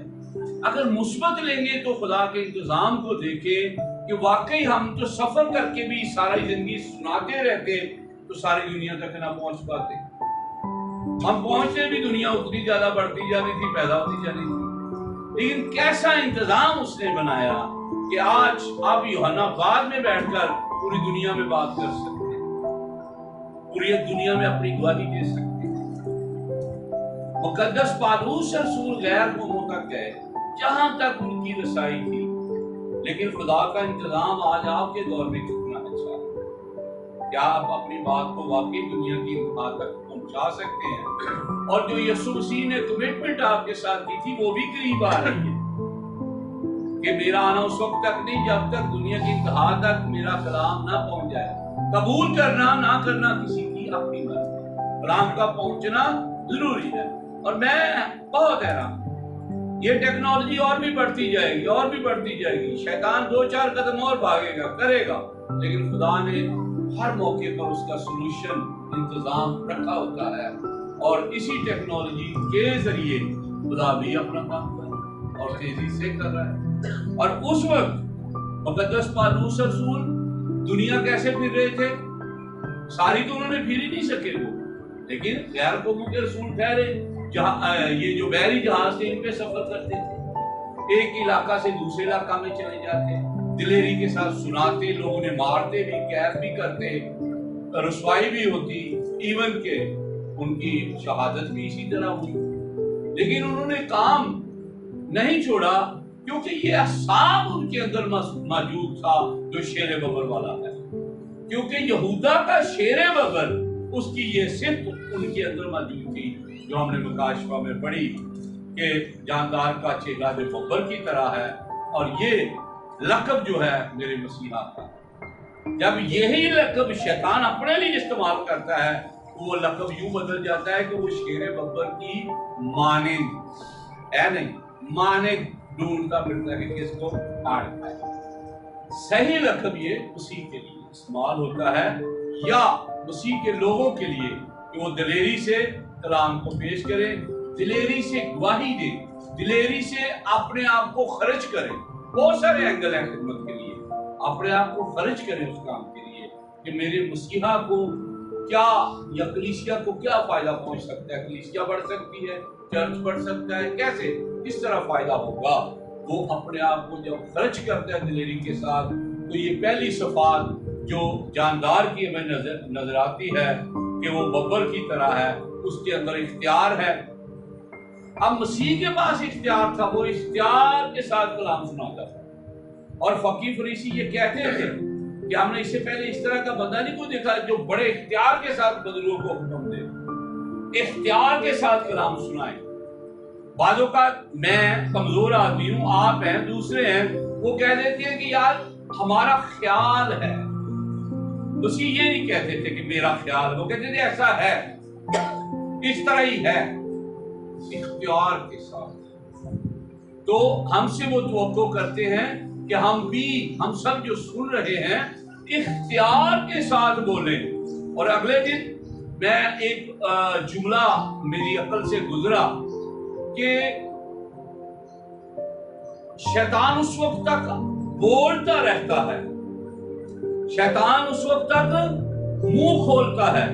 अगर मुस्बत लेंगे तो खुदा के इंतजाम को देखे कि वाकई हम तो सफर करके भी सारी जिंदगी सुनाते रहते तो सारी दुनिया तक ना पहुंच पाते। हम पहुंचते भी दुनिया उतनी ज्यादा बढ़ती जा रही थी, पैदा होती जा रही थी। लेकिन कैसा इंतजाम उसने बनाया कि आज आप यूहन्ना बाद में बैठकर पूरी दुनिया में बात कर सकते हैं, पूरी दुनिया में अपनी गवाही दे सकते हैं। मुकद्दस पालूस रसूल गैर कौमों तक गए जहां तक उनकी रसाई थी। लेकिन खुदा का इंतजाम आज आपके दौर में कितना अच्छा है। क्या आप अपनी बात को वाकई दुनिया की इंतहा तक पहुंचा सकते हैं? और जो यीशु मसीह ने कमिटमेंट आपके साथ की थी वो भी करीब आ रही है कि मेरा आना उस वक्त तक नहीं जब तक दुनिया की इंतहा तक मेरा कलाम ना पहुंच जाए। कबूल करना ना करना किसी की अपनी मर्जी, कलाम का पहुंचना जरूरी है। और मैं बहुत हैरान, ये टेक्नोलॉजी और भी बढ़ती जाएगी और भी बढ़ती जाएगी। शैतान 2-4 कदम और भागेगा, करेगा, लेकिन खुदा ने हर मौके पर उसका सोल्यूशन, इंतजाम रखा होता है। और इसी टेक्नोलॉजी के जरिए खुदा भी अपना काम कर रहा है और तेजी से कर रहा है। और उस वक्त मुकद्दस पालूस रसूल दुनिया कैसे फिर रहे थे? सारी तो उन्होंने फिर ही नहीं सके वो, लेकिन गैर कौमों के रसूल ठहरे। ये जो बहरी जहाज थे इन पे सफर करते थे, एक इलाका से दूसरे इलाका में चले जाते, दिलेरी के साथ सुनाते, लोगों ने मारते भी, कैद भी करते, रसवाई भी होती, इवन के उनकी शहादत भी इसी तरह हुई। लेकिन उन्होंने काम नहीं छोड़ा क्योंकि ये असाब उनके अंदर मौजूद था जो शेर बबर वाला है। क्योंकि यहूदा का शेर बबर, उसकी ये सिर्फ उनके अंदर मौजूद थी जो हमने मुकाशफा में पढ़ी कि जानदार का चेहरा जो बब्बर की तरह है। और ये लक़ब जो है मेरे मसीहा का, जब यही लक़ब शैतान अपने लिए इस्तेमाल करता है वो लक़ब यूं बदल जाता है कि वो शेर बब्बर की मानिंद है, नहीं मानिंद ढूंढता फिरता है कि किसको फाड़ पाए। सही लक़ब ये मसीह के लिए इस्तेमाल होता है, या मसीह के लोगों के लिए कि वो दिलेरी से कलाम को पेश करें, दिलेरी से गवाही दे, दिलेरी से अपने आप को खर्च करें। बहुत सारे एंगल हैं खिदमत के लिए, अपने आप को खर्च करें उस काम के लिए कि मेरे मसीहा को क्या या कलीसिया को क्या फायदा पहुंच सकता है, कलीसिया बढ़ सकती है, चर्च बढ़ सकता है, कैसे किस तरह फायदा होगा। वो अपने आप को जब खर्च करता है दिलेरी के साथ, तो ये पहली सफात जो जानदार की हमें नजर आती है कि वो बब्बर की तरह है, उसके अंदर इख्तियार है। अब मसीह के पास इख्तियार था, वो इख्तियार के साथ कलाम सुनाता था। और फकीर फरीसी ये कहते थे कि हमने इससे पहले इस तरह का बंदा नहीं कोई देखा जो बड़े इख्तियार के साथ बदलुओं को हुक्म दे। इख्तियार के साथ कलाम सुनाएं। बाजों का मैं कमजोर आदमी हूं, आप हैं, दूसरे हैं, वो कह देते हैं कि यार हमारा ख्याल है। उसी ये नहीं कहते थे कि मेरा ख्याल, वो कहते थे ऐसा है, इस तरह ही है, इख्तियार के साथ। तो हमसे वो तवक्को करते हैं कि हम सब जो सुन रहे हैं इख्तियार के साथ बोलें। और अगले दिन मैं एक जुमला मेरी अकल से गुजरा कि शैतान उस वक्त तक बोलता रहता है, शैतान उस वक्त तक मुंह खोलता है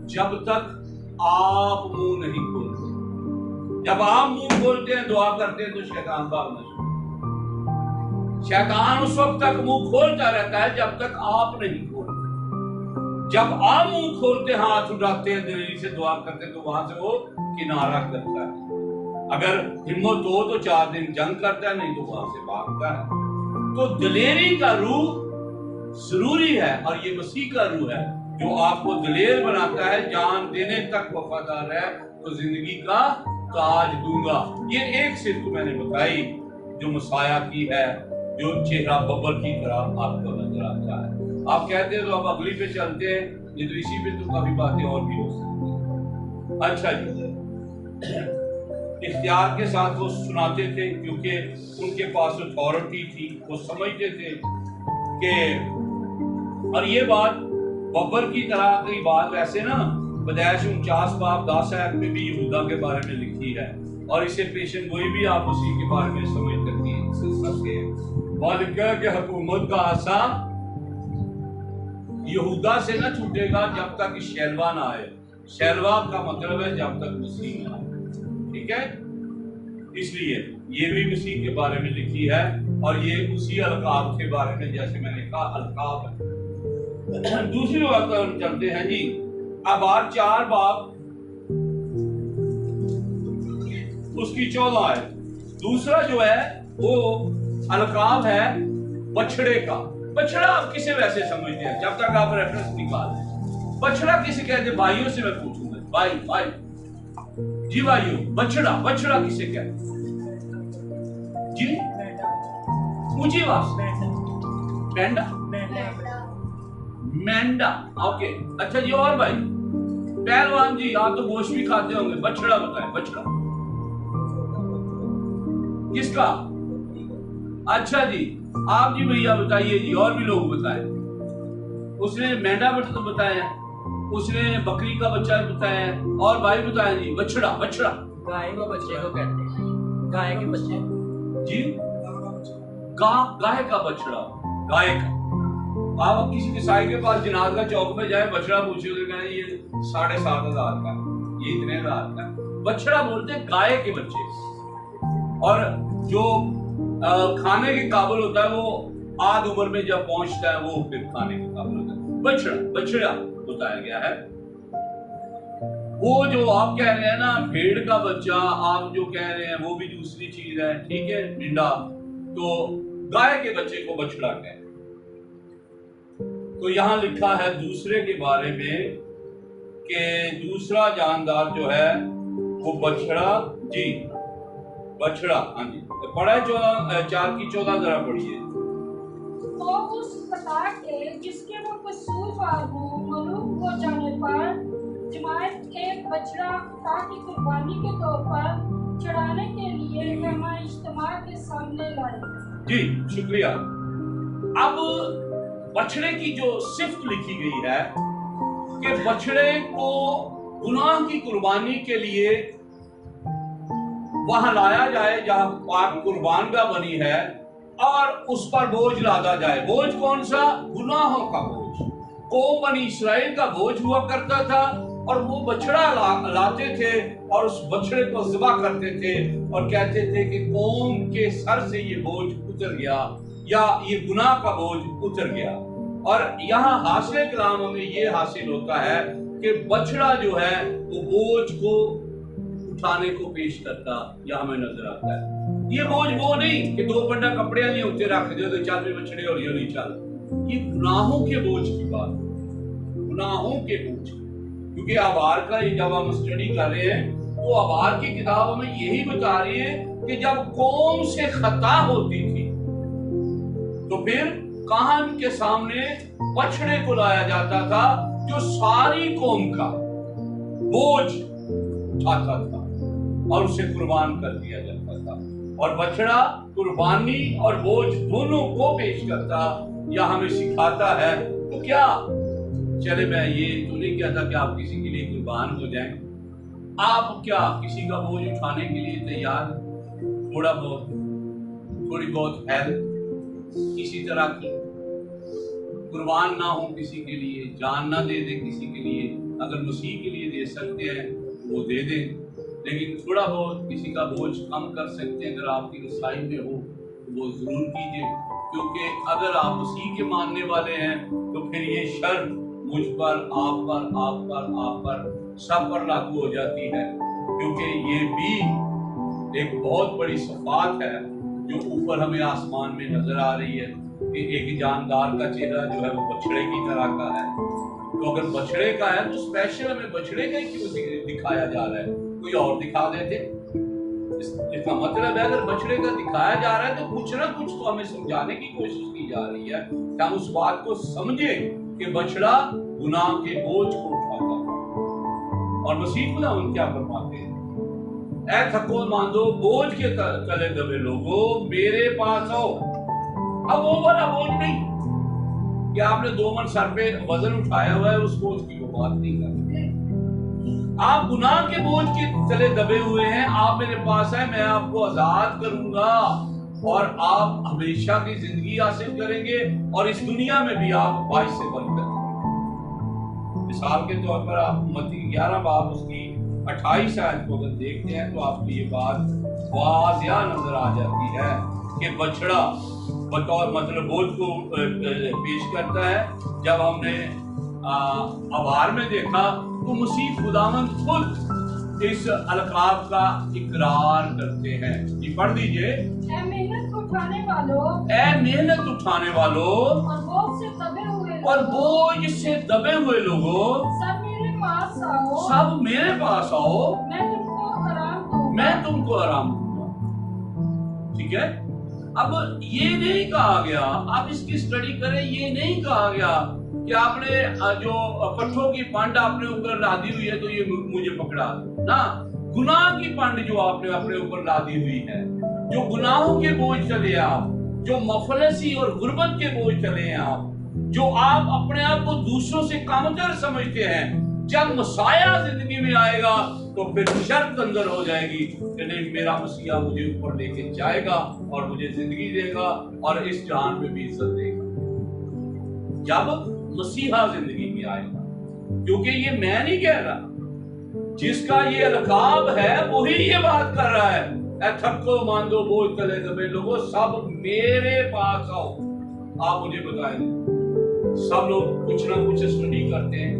जब तक आप मुंह नहीं खोलते। जब आप मुंह खोलते हैं, दुआ करते हैं, तो शैतान भागना शुरू। शैतान उस वक्त तक मुंह खोलता रहता है जब तक आप नहीं खोलते। जब आप मुंह खोलते, हाथ उठाते हैं, दिली से दुआ करते हैं, तो वहां से वो किनारा करता है। अगर हिम्मत हो तो 4 दिन जंग करता है, नहीं तो वहां से भागता है। तो दिलेरी का रूह जरूरी है, और ये मसीह का रूह है जो आपको दिलेर बनाता है। जान देने तक वफादार है तो जिंदगी का ताज दूंगा। ये एक सिर्फ मैंने बताई जो मसाया की है, जो चेहरा बब्बर की तरह आपको नजर आता है। आप कहते हैं तो अब अगली पे चलते हैं, ये तो इसी पे तो काफी बातें और भी हो सकती हैं। अच्छा जी, इख्तियार के साथ वो सुनाते थे क्योंकि उनके पास अथॉरिटी थी, वो समझते थे कि, और ये बात बब्बर की तरह की बात वैसे ना पैदाइश 49 बाब 10 आयत में भी यहूदा के बारे में लिखी है, और इसे पेशन गोई भी आप उसी के बारे में समझ सकते हैं। वहां लिखा है कि हुकूमत का आसा यहूदा से न छूटेगा जब तक शैलवा ना आए। शैलवा का मतलब है जब तक मसीह ना आए, ठीक है। इसलिए ये भी मसीह के बारे में लिखी है, और ये उसी अलकाब के बारे में, जैसे मैंने कहा अलकाब है। दूसरी बात पर हम चलते हैं जी, अबार 4 बाब उसकी 14 है। दूसरा जो है वो अलकाब है बछड़े का। बछड़ा आप किसे वैसे समझते हैं जब तक आप रेफरेंस निकाल लें। बछड़ा किसे कहते हैं? भाइयों से मैं पूछूंगा, भाई जी भाइयों, बछड़ा किसे कहते हैं जी? ऊंची आवाज, मेंढा, ओके। अच्छा जी, और भाई पहलवान जी, आप तो गोश्त भी खाते होंगे, बछड़ा बताएं, बछड़ा किसका? अच्छा जी, आप जी भैया बताइए जी, और भी लोग बताएं। उसने मेंढा तो बताया, उसने बकरी का बच्चा बताया, और भाई बताया जी बछड़ा। गाय को बच्चे को कहते हैं, गाय के बच्चे जी, गाय का बछड़ा, गाय का। आप किसी ईसाई के पास जनाजा चौक पे जाए, बछड़ा पूछोगे, कहना ये 7,500 का, ये इतने हजार का। बछड़ा बोलते हैं गाय के बच्चे। और जो खाने के काबिल होता है वो आध उम्र में जब पहुंचता है वो फिर खाने के काबिल होता है। बछड़ा बताया गया है। वो जो आप कह रहे हैं ना भेड़ का बच्चा, आप जो कह रहे हैं वो भी दूसरी चीज है, ठीक है, भिंडा। तो गाय के बच्चे को बछड़ा कहते हैं। तो यहां लिखा है दूसरे के बारे में कि दूसरा जानदार जो है वो बछड़ा जी, बछड़ा, हाँ जी। तो पढ़ा है 4 की 14 जरा पढ़िए। तो उस पता के जिसके वो कसूरवार हो, मलूम हो जाने पर जमात एक बछड़ा ताकि कुर्बानी के तौर पर चढ़ाने के लिए कहमा इज्तिमा के सामने लाए। जी शुक्रिया। अब बछड़े की जो सिफ्त लिखी गई है कि बछड़े को गुनाह की कुर्बानी के लिए वहां लाया जाए जहां पाक कुर्बानगाह बनी है, और उस पर बोझ लादा जाए। बोझ कौन सा? गुनाहों का बोझ। कौम बनी इस्राएल का बोझ हुआ करता था, और वो बछड़ा लाते थे और उस बछड़े को ज़िबा करते थे और कहते थे कि कौम के सर से ये बोझ उतर गया, या ये गुनाह का बोझ उतर गया। और यहाँ हासिल कलाम में ये हासिल होता है कि बछड़ा जो है वो बोझ को उठाने को पेश करता, यह हमें नजर आता है। ये बोझ वो नहीं कि 2 पंडा कपड़े नहीं होते रख दो तो चल में बछड़े और ये नहीं चल। ये गुनाहों के बोझ की बात, गुनाहों के बोझ। क्योंकि आबार का जब हम स्टडी कर रहे हैं तो आबार की किताब हमें यही बता रही है कि जब कौम से खता होती थी तो फिर काहन के सामने बछड़े को लाया जाता था जो सारी कौम का बोझ उठाता था और उसे कुर्बान कर दिया जाता था। और बछड़ा कुर्बानी और बोझ दोनों को पेश करता या हमें सिखाता है। तो क्या चले, मैं ये तो नहीं कहता कि आप किसी के लिए कुर्बान हो जाएं, आप क्या किसी का बोझ उठाने के लिए तैयार? थोड़ा बहुत, थोड़ी बहुत हेल्प किसी तरह की, कुर्बान ना हो किसी के लिए, जान ना दे दे किसी के लिए, अगर मसीह के लिए दे सकते हैं वो दे दें, लेकिन थोड़ा बहुत किसी का बोझ कम कर सकते हैं, अगर आपकी रसाई में हो तो वो जरूर कीजिए। क्योंकि अगर आप मसीह के मानने वाले हैं तो फिर ये शर्त मुझ पर, आप पर, आप पर, आप पर, सब पर लागू हो जाती है। क्योंकि ये भी एक बहुत बड़ी सफात है जो ऊपर हमें आसमान में नजर आ रही है कि एक जानदार का चेहरा जो है वो बछड़े की तरह का है। तो अगर बछड़े का है तो स्पेशल हमें बछड़े का ही क्यों दिखाया जा रहा है? कोई और दिखा देते। इसका मतलब है अगर बछड़े का दिखाया जा रहा है तो कुछ ना कुछ तो हमें समझाने की कोशिश की जा रही है कि हम उस बात को समझे कि बछड़ा गुनाह के बोझ को उठाता है। और मसीह खुदा उन क्या फरमाते हैं? ऐ थको मांदो बोझ के तले दबे लोगो मेरे पास आओ। अब वो वाला बोझ नहीं कि आपने 2 मन सर पे वजन उठाया हुआ है, उस बोझ की वो बात नहीं कर रहे। आप गुनाह के बोझ के तले दबे हुए हैं, आप मेरे पास है, मैं आपको आजाद करूंगा और आप हमेशा की जिंदगी हासिल करेंगे और इस दुनिया में भी आप बाइस से बनकर। मिसाल के तौर पर आप मत्ती 11 बाब उसकी 28 आयत को अगर देखते हैं तो आपको ये बात वाज़िया नजर आ जाती है कि बछड़ा बतौर मतलब बोझ को पेश करता है। जब हमने आबार में देखा तो मसीह खुदावंद खुद इस अलकाब का इकरार करते हैं। ये पढ़ दीजिए। ऐ मेहनत उठाने वालों, ऐ मेहनत उठाने वालों और बोझ से दबे हुए और बोझ से दबे हुए लोगों, सब मेरे पास आओ, सब मेरे पास आओ, मैं तुमको आराम दूंगा। मैं तुमको आराम दूंगा। ठीक है, अब ये नहीं कहा गया, आप इसकी स्टडी करें, ये नहीं कहा गया कि आपने जो पट्ठों की पंड आपने ऊपर लादी हुई है तो ये मुझे पकड़ा ना। गुनाह की पंड जो आपने अपने ऊपर लादी हुई है, जो गुनाहों के बोझ चले आप, जो मफलसी और गुर्बत के बोझ चले हैं आप, जो आप अपने आप को दूसरों से कमतर समझते हैं, जब मसाया जिंदगी में आएगा तो फिर शर्त अंदर हो जाएगी कि नहीं, मेरा मसीहा मुझे ऊपर लेके जाएगा और मुझे जिंदगी देगा और इस जहान में भी इज्जत देगा जब मसीहा जिंदगी में आएगा। क्योंकि ये मैं नहीं कह रहा, जिसका ये अलकाब है वही ये बात कर रहा है। ऐ थको मांदो बोझ तले दबे लोगों, सब मेरे पास आओ। आप मुझे बताएं, सब लोग कुछ ना कुछ स्टडी करते हैं,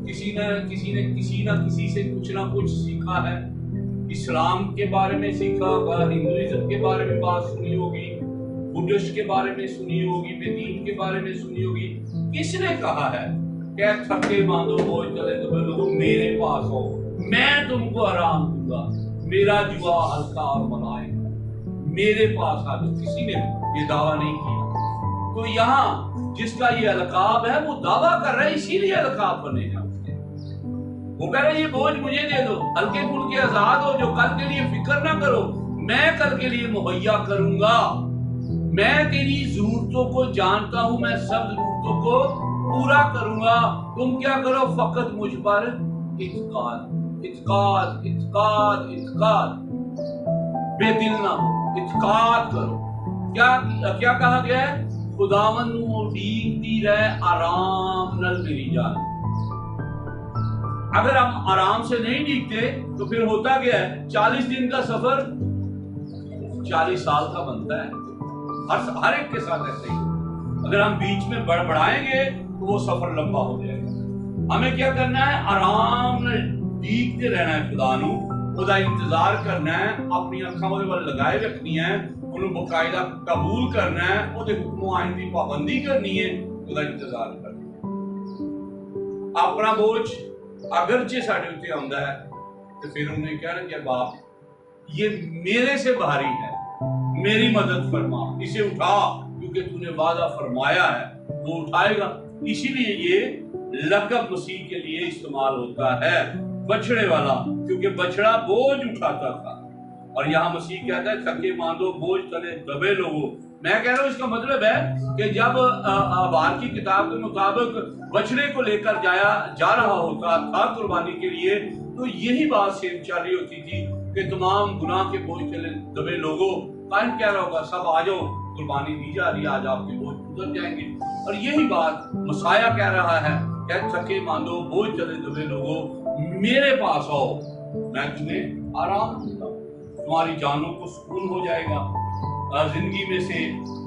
किसी न किसी से कुछ ना कुछ सीखा है। इस्लाम के बारे में सीखा होगा, हिंदुइज्म के बारे में बात सुनी होगी, बुद्धिस्ट के बारे में सुनी होगी, बेदीन के बारे में सुनी होगी। किसने कहा है क्या थके बांधो बोझ तले दबे लोगों मेरे पास आओ, मैं तुमको आराम दूंगा, मेरा जुआ हल्का और मनाएगा, मेरे पास आ जाओ। किसी ने ये दावा नहीं किया। तो यहाँ जिसका ये अलकाब है वो दावा कर रहा है, इसीलिए अलकाब बनेगा। वो कह रहा है ये बोझ मुझे दे दो, हल्के फुल्के आजाद हो, जो कल के लिए फिक्र ना करो, मैं कल के लिए मुहैया करूंगा, मैं तेरी जरूरतों को जानता हूं, मैं सब जरूरतों को पूरा करूंगा। तुम क्या करो, फकत मुझ पर इत्काद इत्काद इत्काद इत्काद, बेदिल ना हो, इत्काद करो। क्या क्या कहा गया है? खुदावन उड़ीकती रहे आराम नल मेरी जान। अगर हम आराम से नहीं जीते तो फिर होता क्या है? 40 दिन का सफर 40 साल का बनता है। हर एक के साथ ऐसे ही। अगर हम बीच में बढ़ाएंगे तो वो सफर लंबा हो जाएगा। हमें क्या करना है? आराम से जीतते रहना है, खुदा इंतजार करना है, अपनी अखा लगाए रखनी है, उन्हें बाकायदा कबूल करना है, उहदे हुक्म आइन की पाबंदी करनी है, खुदा इंतजार करना है। अपना बोझ अगरचे साढ़े उत्ते आंदा है तो फिर उन्हें कहना कि बाप ये मेरे से भारी है, मेरी मदद फरमा, इसे उठा, क्योंकि तूने वादा फरमाया है वो उठाएगा। इसीलिए ये लक़ब मसीह के लिए इस्तेमाल होता है, बछड़े वाला, क्योंकि बछड़ा बोझ उठाता था। और यहाँ मसीह कहता है थके मांदो बोझ तले दबे लोगों। मैं कह रहा हूँ इसका मतलब है कि जब बार की किताब के मुताबिक बछड़े को लेकर जा रहा होता था कुर्बानी के लिए, तो यही बात सेम चाली होती थी कि तमाम गुनाह के बोझ तले दबे लोगों, कायन कह रहा होगा सब आ जाओ, कुर्बानी दी जा रही है, आज आपके बोझ उतर जाएंगे। और यही बात मसाया कह रहा है, क्या थके मांदो बोझ तले दबे लोगों, मेरे पास आओ, मैं तुम्हें आराम दूंगा, तुम्हारी जानों को सुकून हो जाएगा, जिंदगी में से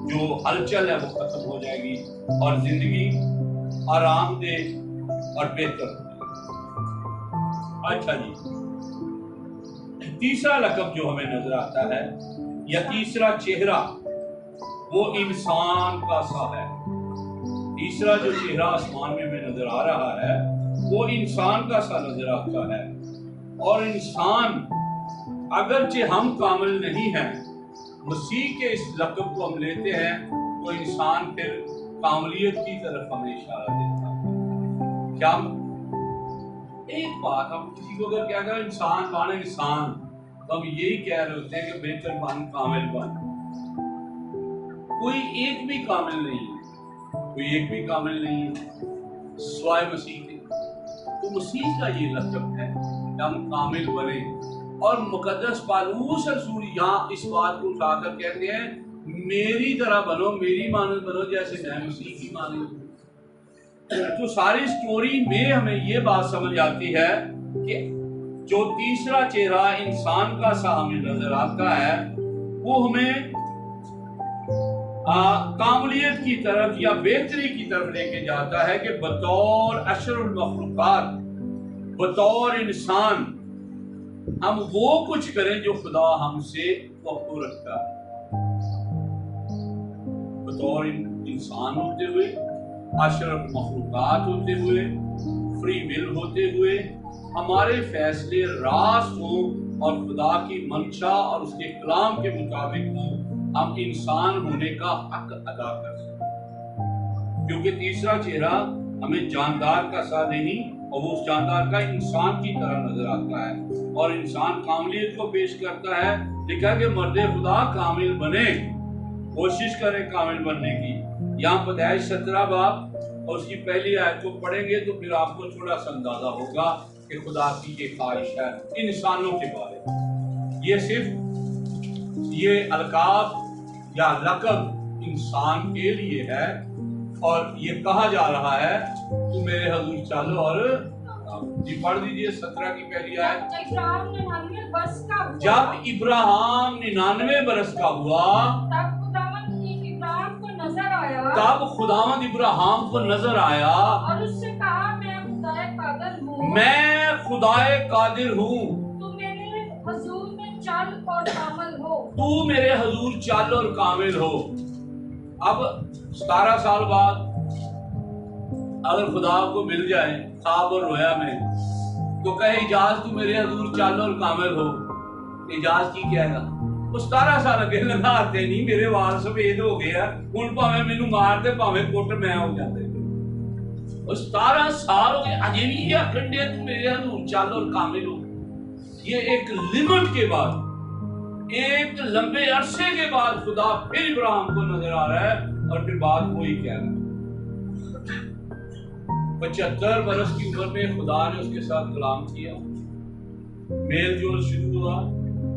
जो हलचल है वो खत्म हो जाएगी और जिंदगी आरामदेह और बेहतर हो। अच्छा जी, तीसरा लक़ब जो हमें नजर आता है या तीसरा चेहरा वो इंसान का सा है। तीसरा जो चेहरा आसमान में हमें नजर आ रहा है वो इंसान का सा नजर आता है। और इंसान, अगरचे हम कामिल नहीं हैं, मसीह के इस लक़ब को हम लेते हैं तो इंसान फिर कामलियत की तरफ हमें इशारा देता है। क्या एक बात, हम किसी को अगर क्या करें इंसान बन इंसान, तो हम यही कह रहे होते हैं कि बेहतर बन, कामिल बन। कोई एक भी कामिल नहीं है, कोई एक भी कामिल नहीं है सिवाय मसीह के। तो मसीह का ये लक़ब है कि हम कामिल बने। और मुकद्दस पालूस रसूल यहाँ इस बात को उठाकर कहते हैं मेरी तरह बनो, मेरी मानद बनो जैसे मैं मसीह की मानद। तो सारी स्टोरी में हमें ये बात समझ आती है कि जो तीसरा चेहरा इंसान का सा हमें नजर आता है वो हमें कामलियत की तरफ या बेहतरी की तरफ लेके जाता है कि बतौर अशरुल मखलूकात, बतौर इंसान हम वो कुछ करें जो खुदा हमसे तवक्को रखता है। बतौर इंसान होते हुए, अशरफ मखलूकात होते हुए, फ्री विल होते हुए, हमारे फैसले रास्त हों और खुदा की मंशा और उसके कलाम के मुताबिक हों, हम इंसान होने का हक अदा कर सकते। क्योंकि तीसरा चेहरा हमें जानदार का सा नहीं और वो उस जानदार का इंसान की तरह नजर आता है और इंसान कामलियत को पेश करता है। लिखा कि मर्दे खुदा कामिल बने, कोशिश करें कामिल बनने की। यहाँ पैदाइश 17 बाब और उसकी पहली आयत को पढ़ेंगे तो फिर आपको थोड़ा सा अंदाजा होगा कि खुदा की ये ख्वाहिश है इंसानों के बारे में। ये सिर्फ ये अलकाब या लक़ब इंसान के लिए है और ये कहा जा रहा है तू मेरे हजूर चल। और जी पढ़ दीजिए 17 की पहली आयत। जब इब्राहिम 99 बरस का हुआ तब खुदावंद इब्राहिम को नजर आया और उससे कहा मैं खुदाए कादिर हूँ, तू मेरे हजूर में चल और कामिल हो। तू मेरे हजूर चल और कामिल हो। अब 17 साल बाद अगर खुदा को मिल जाए ख्वाब और रोया में तो कहे इजाज तू मेरे हजूर चल और कामिल हो, इजाज की कहेगा वो 17 साल अगे लगाते नहीं, मेरे वाल सफेद हो गया हुण भावें मैनू मार दे भावें कुट मैं हो जाते। 17 साल हो गए अजे भी ये आखन दे तू मेरे हजूर चल और कामिल हो। ये एक लिमिट के बाद, एक लंबे अरसे के बाद खुदा फिर इब्राहिम को नजर आ रहा है और फिर बात वही कह रहा है। 75 बरस की उम्र में खुदा ने उसके साथ कलाम किया, मेल जोल शुरू हुआ,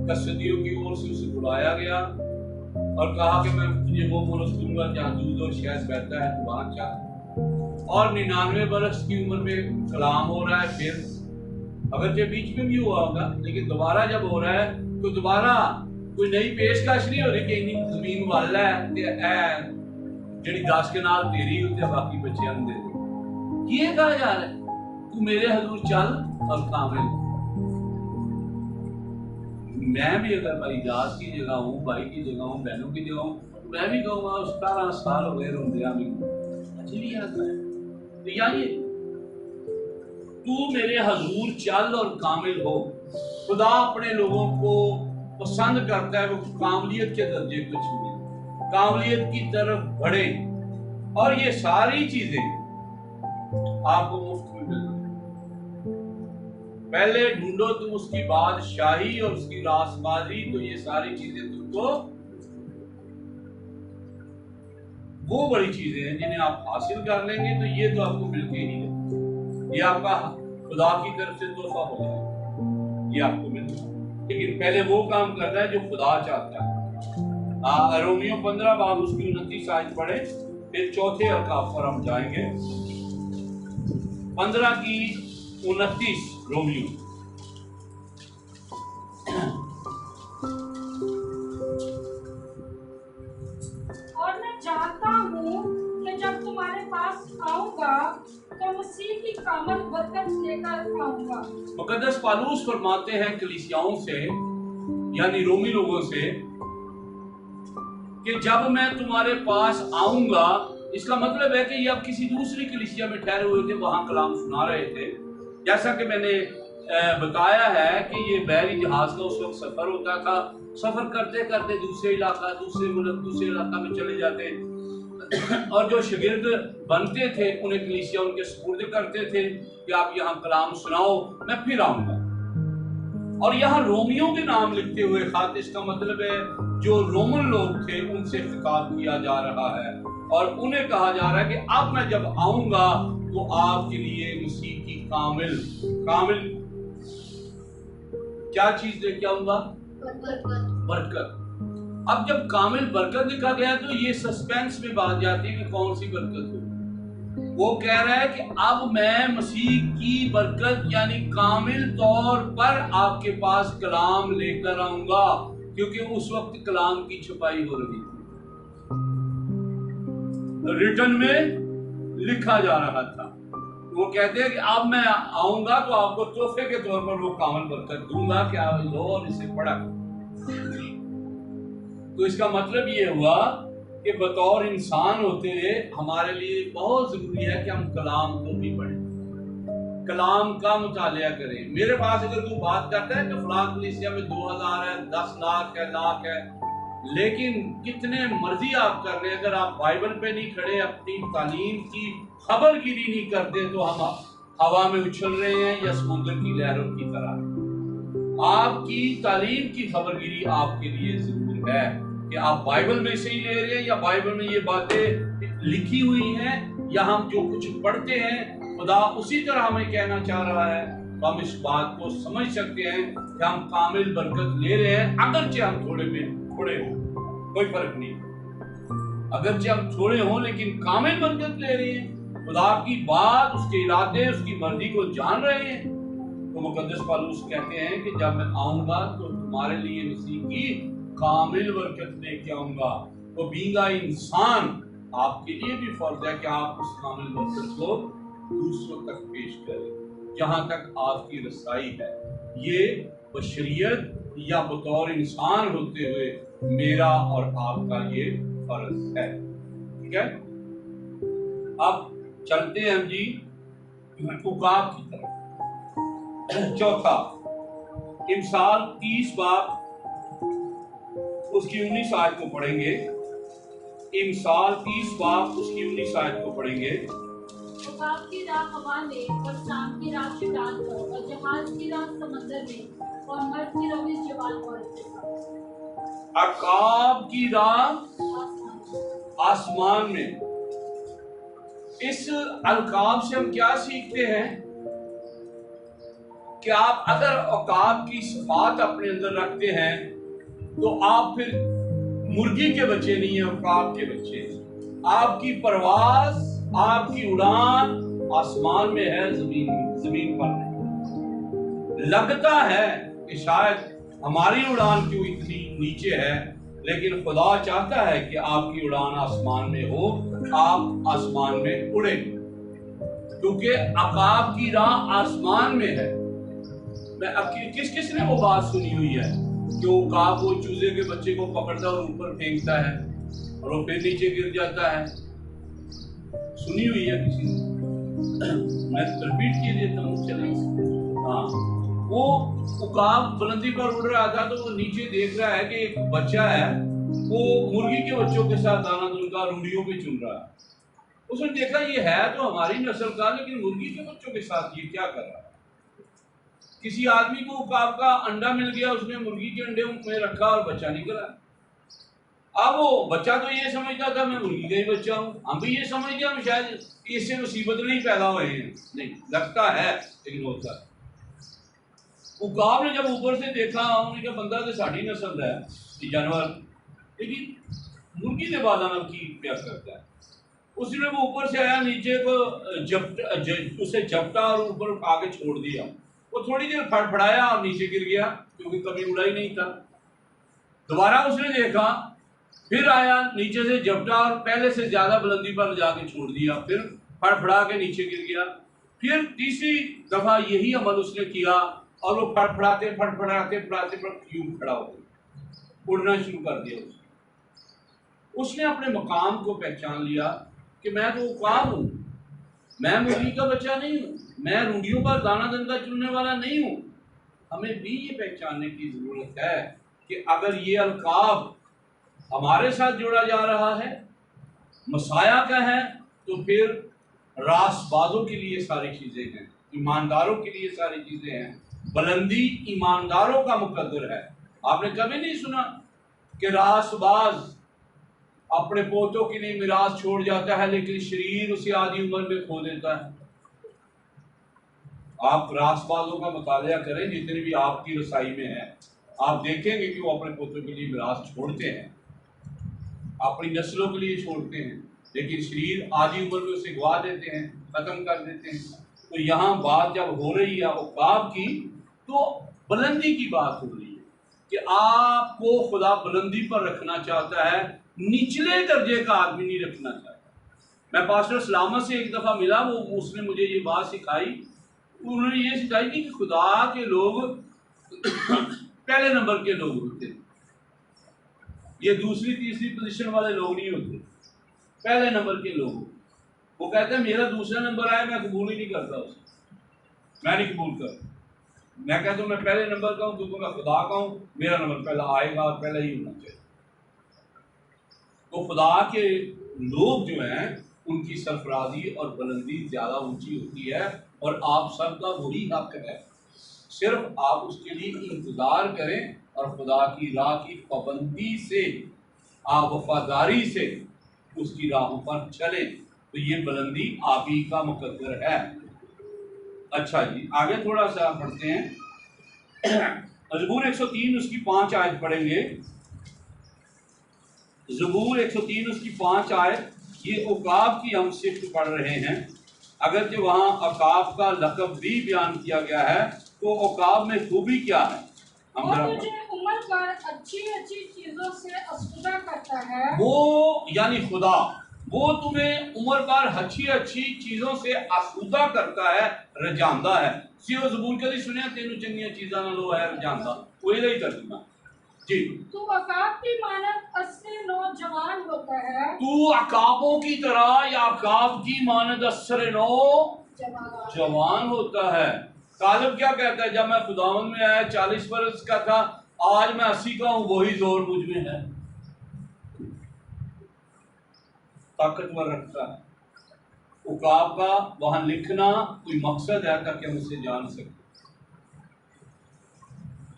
कसदियों की ओर से उसे बुलाया गया और कहा कि मैं तुझे वो मुल्क दूंगा जहाँ दूध और शहद बहता है, तू वहां जा। और 99 बरस की उम्र में कलाम हो रहा है फिर, अगर बीच में भी हुआ होगा लेकिन दोबारा जब हो रहा है तो दोबारा कोई नई पेशकश नहीं हो रही कि इन्नी जमीन वाल है जी 10 के नाल तेरी होते बाकी बच्चे दे दे। ये कहा जा रहा है तू मेरे हजूर चल और कामिल। मैं भी अगर भाई जात की जगह हूँ, भाई की जगह हूँ, बहनों की जगह हूँ, मैं भी कहूँगा 17 साल हो गए रोंदिया भी अच्छी भी आता है। तो यानी तू मेरे हजूर चल और कामिल हो। खुदा अपने लोगों को पसंद करता है वो कामलियत के दर्जे को छुए, कामलियत की तरफ बढ़े, और ये सारी चीजें आपको मुफ्त में मिल। पहले ढूंढो तुम उसकी बादशाही और उसकी रासबाजी, तो ये सारी चीजें तुमको, वो बड़ी चीजें हैं जिन्हें आप हासिल कर लेंगे तो ये तो आपको मिलके ही है। ये आपका खुदा की तरफ से तोहफा होगा, ये आपको मिलता है। लेकिन पहले वो काम करना है जो खुदा चाहता है। रोमियो 15 बाब उसकी 29 आयत पढ़े, फिर चौथे अरकाब पर हम जाएंगे। 15 की 29 रोमियो। और मैं जानता हूँ कि जब तुम्हारे पास आऊंगा तो मसीह की कामल बरकत लेकर आऊंगा। मुकद्दस पालूस फरमाते हैं कलीसियाओं से, यानी रोमी लोगों से, कि जब मैं तुम्हारे पास आऊंगा, इसका मतलब है कि ये अब किसी दूसरी कलीसिया में ठहरे हुए थे, वहां कलाम सुना रहे थे। जैसा कि मैंने बताया है कि ये बहरी जहाज का उस वक्त सफर होता था, सफर करते करते दूसरे इलाका, दूसरे मुल्क, दूसरे इलाका में चले जाते, और जो शागिर्द बनते थे उन्हें कलीसिया उनके सुपुर्द करते थे कि आप यहाँ कलाम सुनाओ, मैं फिर आऊंगा। और यहाँ रोमियों के नाम लिखते हुए खाते, इसका मतलब है जो रोमन लोग थे उनसे खिताब किया जा रहा है और उन्हें कहा जा रहा है कि अब मैं जब आऊंगा तो आपके लिए मसीह की कामिल क्या चीज लेके आऊंगा? बरकत। अब जब कामिल बरकत लिखा गया तो ये सस्पेंस में बात जाती है कि कौन सी बरकत हो। वो कह रहा है कि अब मैं मसीह की बरकत यानी कामिल तौर पर आपके पास कलाम लेकर आऊंगा, क्योंकि उस वक्त कलाम की छपाई हो रही थी, रिटन में लिखा जा रहा था। वो कहते हैं कि अब मैं आऊंगा तो आपको तोहफे के तौर पर वो कामिल बरकत दूंगा कि आप लो और इसे पढ़ा। तो इसका मतलब ये हुआ कि बतौर इंसान होते हुए हमारे लिए बहुत जरूरी है कि हम कलाम को भी पढ़ें, कलाम का मुतालिया करें। मेरे पास अगर तू बात करता है कि फलां कलीसिया में 2000 है, 10 लाख है, लाख है, लेकिन कितने मर्जी आप कर रहे हैं, अगर आप बाइबल पे नहीं खड़े, अपनी तालीम की खबरगिरी नहीं करते, तो हम हवा में उछल रहे हैं या समुद्र की लहरों की तरह। आपकी तालीम की खबरगिरी आपके लिए जरूर है कि आप बाइबल में से ही ले रहे हैं या बाइबल में ये बातें लिखी हुई हैं, या हम जो कुछ पढ़ते हैं खुदा उसी तरह हमें कहना चाह रहा है। तो हम इस बात को समझ सकते हैं कि हम कामिल बरकत ले रहे हैं, अगरचे हम थोड़े हो, कोई फर्क नहीं, अगरचे हम थोड़े हो लेकिन कामिल बरकत ले रहे हैं, खुदा की बात, उसके इरादे, उसकी मर्जी को जान रहे हैं। तो मुकद्दस पौलुस कहते हैं कि जब मैं आऊंगा तो तुम्हारे लिए मसीह की कामिल बरकत लेके आऊंगा। तो बींगा इंसान आपके लिए भी फर्ज है कि आप उस कामिल बरकत को दूसरों तक पेश करें जहां तक आपकी रसाई है। ये बशरियत या बतौर इंसान होते हुए मेरा और आपका ये फर्ज है। ठीक है, अब चलते हैं हम जी उकाब की तरफ। चौथा, इमसाल 30 बाब उसकी 19 आयत को पढ़ेंगे। इमसाल 30 बाब उसकी 19 आयत को पढ़ेंगे। उकाब की राह हवा में और सांप की राह चट्टान पर और जहाज की राह समंदर में और मर्द की रविश जवान औरत के साथ। अकाब की राह आसमान में। इस अलकाब से हम क्या सीखते हैं कि आप अगर औकाब की सिफात अपने अंदर रखते हैं तो आप फिर मुर्गी के बच्चे नहीं है, औकाब के बच्चे। आपकी परवाज, आपकी उड़ान आसमान में है, जमीन पर नहीं। लगता है कि शायद हमारी उड़ान क्यों इतनी नीचे है, लेकिन खुदा चाहता है कि आपकी उड़ान आसमान में हो, आप आसमान में उड़े, क्योंकि अकाब की राह आसमान में है। मैं किसने वो बात सुनी हुई है कि वो काब वो चूजे के बच्चे को पकड़ता और ऊपर फेंकता है और वो फिर नीचे गिर जाता है? सुनी हुई है किसी ने? मैं रिपीट किए देता हूँ, चले। हाँ, वो उकाब बुलंदी पर उड़ रहा था, तो वो नीचे देख रहा है कि एक बच्चा है, वो मुर्गी के बच्चों के साथ दाना उनका रूढ़ियों पे चुन रहा है। उसने देखा ये है तो हमारी नस्ल का, लेकिन मुर्गी के बच्चों के साथ ये क्या कर रहा है। किसी आदमी को उकाब का अंडा मिल गया, उसने मुर्गी के अंडे में रखा और बच्चा निकला। अब वो बच्चा तो ये समझता था मैं मुर्गी का ही बच्चा हूँ, हम भी ये समझते हम शायद इससे मुसीबत नहीं पैदा हुए हैं, नहीं लगता है लेकिन होता है। उकाब ने जब ऊपर से देखा, उन्होंने कहा बंदा तो साड़ी नस्ल है ये जानवर, लेकिन मुर्गी के बाद आना की प्यास करता है। उसने वो ऊपर से आया, नीचे को उसे झपटा और ऊपर आगे छोड़ दिया। वो थोड़ी देर फड़फड़ाया और नीचे गिर गया, क्योंकि कभी उड़ा ही नहीं था। दोबारा उसने देखा, फिर आया, नीचे से झपटा और पहले से ज्यादा बुलंदी पर जाके छोड़ दिया, फिर फड़फड़ा के नीचे गिर गया। फिर तीसरी दफा यही अमल उसने किया और वो फड़फड़ाते फड़फड़ाते फड़ाते यूं खड़ा हो गया, उड़ना शुरू कर दिया। उसने अपने मकाम को पहचान लिया कि मैं तो उकाब हूँ, मैं मुर्गी का बच्चा नहीं हूँ, मैं रूढ़ियों पर दाना दंगा चुनने वाला नहीं हूँ। हमें भी ये पहचानने की जरूरत है कि अगर ये अलकाब हमारे साथ जोड़ा जा रहा है, मसाया का है, तो फिर रासबाजों के लिए सारी चीजें हैं, ईमानदारों के लिए सारी चीजें हैं। बुलंदी ईमानदारों का मुकद्दर है। आपने कभी नहीं सुना कि रासबाज अपने पोतों के लिए मिराज छोड़ जाता है, लेकिन शरीर उसे आधी उम्र में खो देता है। आप रासबाजों का मुतालिया करें, जितने भी आपकी रसाई में है, आप देखेंगे कि वो अपने पोतों के लिए मिराज छोड़ते हैं, अपनी नस्लों के लिए छोड़ते हैं, लेकिन शरीर आधी उम्र में उसे गवा देते हैं, खत्म कर देते हैं। तो यहाँ बात जब हो रही है उकाब की, तो बुलंदी की बात हो रही है कि आपको खुदा बुलंदी पर रखना चाहता है, निचले दर्जे का आदमी नहीं रखना चाहता। मैं पास्टर सलामत से एक दफ़ा मिला, वो उसने मुझे ये बात सिखाई। उन्होंने ये सिखाई कि खुदा के लोग पहले नंबर के लोग होते हैं, ये दूसरी तीसरी पोजीशन वाले लोग नहीं होते, पहले नंबर के लोग। वो कहते हैं मेरा दूसरा नंबर आया, मैं कबूल ही नहीं करता उसे, मैं नहीं कबूल करता। मैं कहता हूँ मैं पहले नंबर का हूँ, क्योंकि मैं खुदा का हूँ, मेरा नंबर पहला आएगा और पहला ही होना चाहिए। तो खुदा के लोग जो हैं उनकी सरफराजी और बुलंदी ज़्यादा ऊंची होती है, और आप सबका वही हक है, सिर्फ आप उसके लिए इंतज़ार करें और खुदा की राह की पाबंदी से, आप वफादारी से उसकी राहों पर चलें, तो ये बुलंदी आप ही का मुकद्दर है। अच्छा जी, आगे थोड़ा सा पढ़ते हैं। ज़बूर 103 उसकी 5 आयत पढ़ेंगे। ज़बूर 103 उसकी 5 आयत, ये उकाब की हम सिफ्त पढ़ रहे हैं। अगर जो वहाँ अकाब का लक़ब भी बयान किया गया है, तो उकाब में खूबी क्या है? हम और तुझे उम्र पर अच्छी अच्छी चीजों से आसूदा करता है। वो यानी खुदा, वो तुम्हें उम्र पर अच्छी अच्छी चीजों से आसूदा करता है, रजांदा है। सीओ ज़बूर कभी सुने तेनू चंगियां चीज़ां नालों है रजांदा, वो यही तर्जुमा जी। तू अकाब की मानद असरे नौजवान होता है। तू अकाबों की तरह या अकाब की मानद असरे नौ जवान होता है। तालिब क्या कहता है, जब मैं खुदावन में आया 40 बरस का था, आज मैं 80 का हूँ, वही जोर मुझ में है, ताकतवर रखता है। उकाब का वहां लिखना कोई मकसद है ताकि हम उसे जान सकें।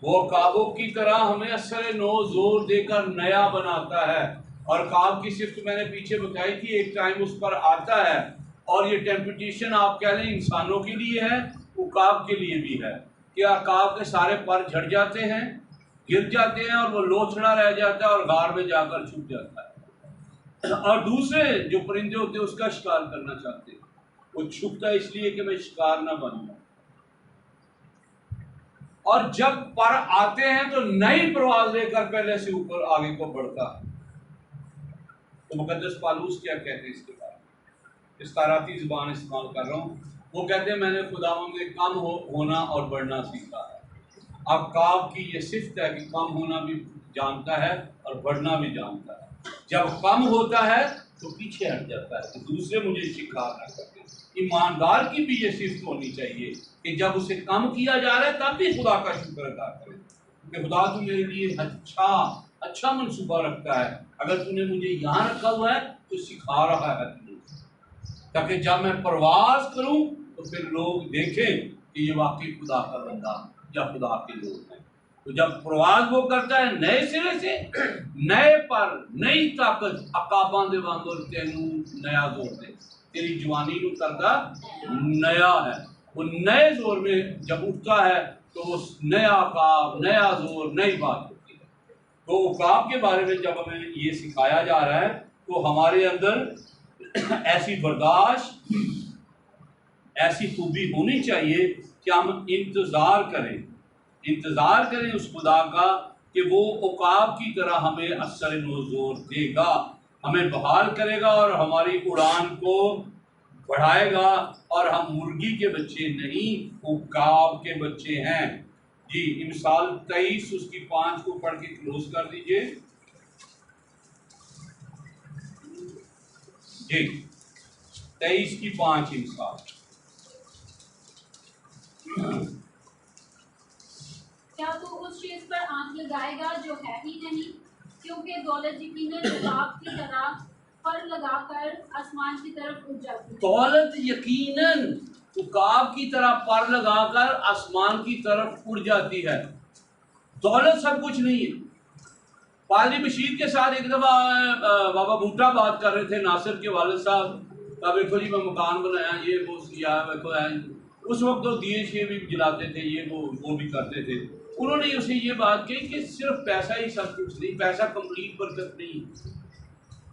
वो काबों की तरह हमें असर नो जोर देकर नया बनाता है। और काब की सिफ्त मैंने पीछे बताई थी, एक टाइम उस पर आता है, और ये टेम्पटेशन आप कह लें इंसानों के लिए है, उकाब के लिए भी है, कि अकाब के सारे पर झड़ जाते हैं, गिर जाते हैं, और वो लोचड़ा रह जाता है और गार में जाकर छुप जाता है। और दूसरे जो परिंदे होते हैं उसका शिकार करना चाहते हैं, वो छुपता है इसलिए कि मैं शिकार ना बन जाऊं। और जब पर आते हैं तो नई परवाज लेकर पहले से ऊपर आगे को बढ़ता है। तो मुकद्दस पालूस क्या कहते हैं इसके बारे में, इस्ताराती जुबान इस्तेमाल कर रहा हूँ। वो कहते हैं मैंने खुदावंद में कम होना और बढ़ना सीखा है। अब काब की ये सिफ्त है कि कम होना भी जानता है और बढ़ना भी जानता है। جب کم ہوتا ہے تو پیچھے ہٹ جاتا ہے کہ دوسرے مجھے شکار نہ کریں۔ ایماندار کی بھی یہ صفت ہونی چاہیے کہ جب اسے کم کیا جا رہا ہے تب بھی خدا کا شکر ادا کرے کہ خدا تو میرے لیے اچھا منصوبہ رکھتا ہے، اگر تو نے مجھے یہاں رکھا ہوا ہے تو سکھا رہا ہے تاکہ جب میں پرواز کروں تو پھر لوگ دیکھیں کہ یہ واقعی خدا کا بندہ یا خدا کے لوگ ہیں۔ تو جب پرواز وہ کرتا ہے نئے سرے سے، نئے پر نئی طاقت، عقاباں دے وانگر تینوں نیا زور دے، تیری جوانی نو کردا نیا ہے، وہ نئے زور میں جب اٹھتا ہے تو وہ نیا عقاب، نیا زور، نئی بات ہوتی ہے۔ تو عقاب کے بارے میں جب ہمیں یہ سکھایا جا رہا ہے تو ہمارے اندر ایسی برداشت، ایسی خوبی ہونی چاہیے کہ ہم انتظار کریں اس خدا کا کہ وہ عقاب کی طرح ہمیں اثر نو زور دے گا، ہمیں بحال کرے گا اور ہماری اڑان کو بڑھائے گا، اور ہم مرغی کے بچے نہیں عقاب کے بچے ہیں۔ جی مثال 23 اس کی 5 کو پڑھ کے کلوز کر دیجئے۔ جی 23 کی 5 مثال۔ کیا تو اس چیز پر آنکھ لگائے گا جو ہے ہی نہیں؟ کیونکہ دولت یقیناً عقاب کی طرح پر لگا کر آسمان کی طرف اٹھ جاتی ہے۔ دولت یقیناً عقاب کی طرح پر لگا کر آسمان کی طرف اڑ جاتی ہے۔ دولت سب کچھ نہیں ہے۔ پادری بشیر کے ساتھ ایک دفعہ بابا بھوٹا بات کر رہے تھے، ناصر کے والد صاحب، دیکھو جی میں مکان بنایا، یہ وہ کیا، اس وقت تو دیے شیے بھی جلاتے تھے، یہ وہ بھی کرتے تھے۔ انہوں نے اسے یہ بات کہی کہ صرف پیسہ ہی سب کچھ نہیں، پیسہ کمپلیٹ برکت نہیں۔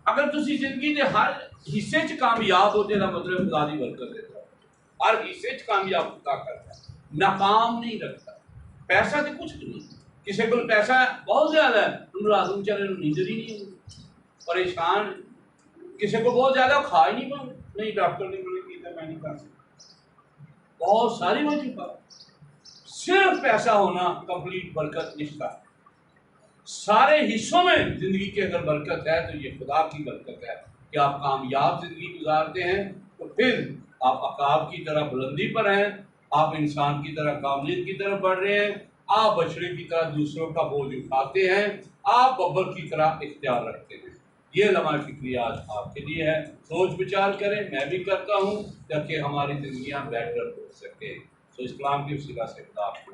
اگر تسی زندگی کے ہر حصے چ کامیاب ہوتے نا مطلب خدا دی برکت دیتا، ہر حصے چ کامیاب خدا کرتا ہے، ناکام نہیں رکھتا۔ پیسہ تو کچھ نہیں، کسی کو پیسہ بہت زیادہ ہے، انہوں رات کو چلے نیندر ہی نہیں ہوتی، پریشان۔ کسی کو بہت زیادہ کھا ہی نہیں پاؤں، نہیں ڈاکٹر نے منع کیا میں نہیں کھا سکتا، بہت ساری ہو چکا۔ صرف پیسہ ہونا کمپلیٹ برکت رشتہ، سارے حصوں میں زندگی کے اگر برکت ہے تو یہ خدا کی برکت ہے کہ آپ کامیاب زندگی گزارتے ہیں، تو پھر آپ عقاب کی طرح بلندی پر ہیں، آپ انسان کی طرح کاملیت کی طرف بڑھ رہے ہیں، آپ بچڑے کی طرح دوسروں کا بوجھ اٹھاتے ہیں، آپ ببر کی طرح اختیار رکھتے ہیں۔ یہ لمحہ فکری آج آپ کے لیے ہے، سوچ بچار کریں، میں بھی کرتا ہوں تاکہ ہماری زندگیاں بہتر ہو سکے۔ تو اسلام کی وسیلہ سے خدا آپ کو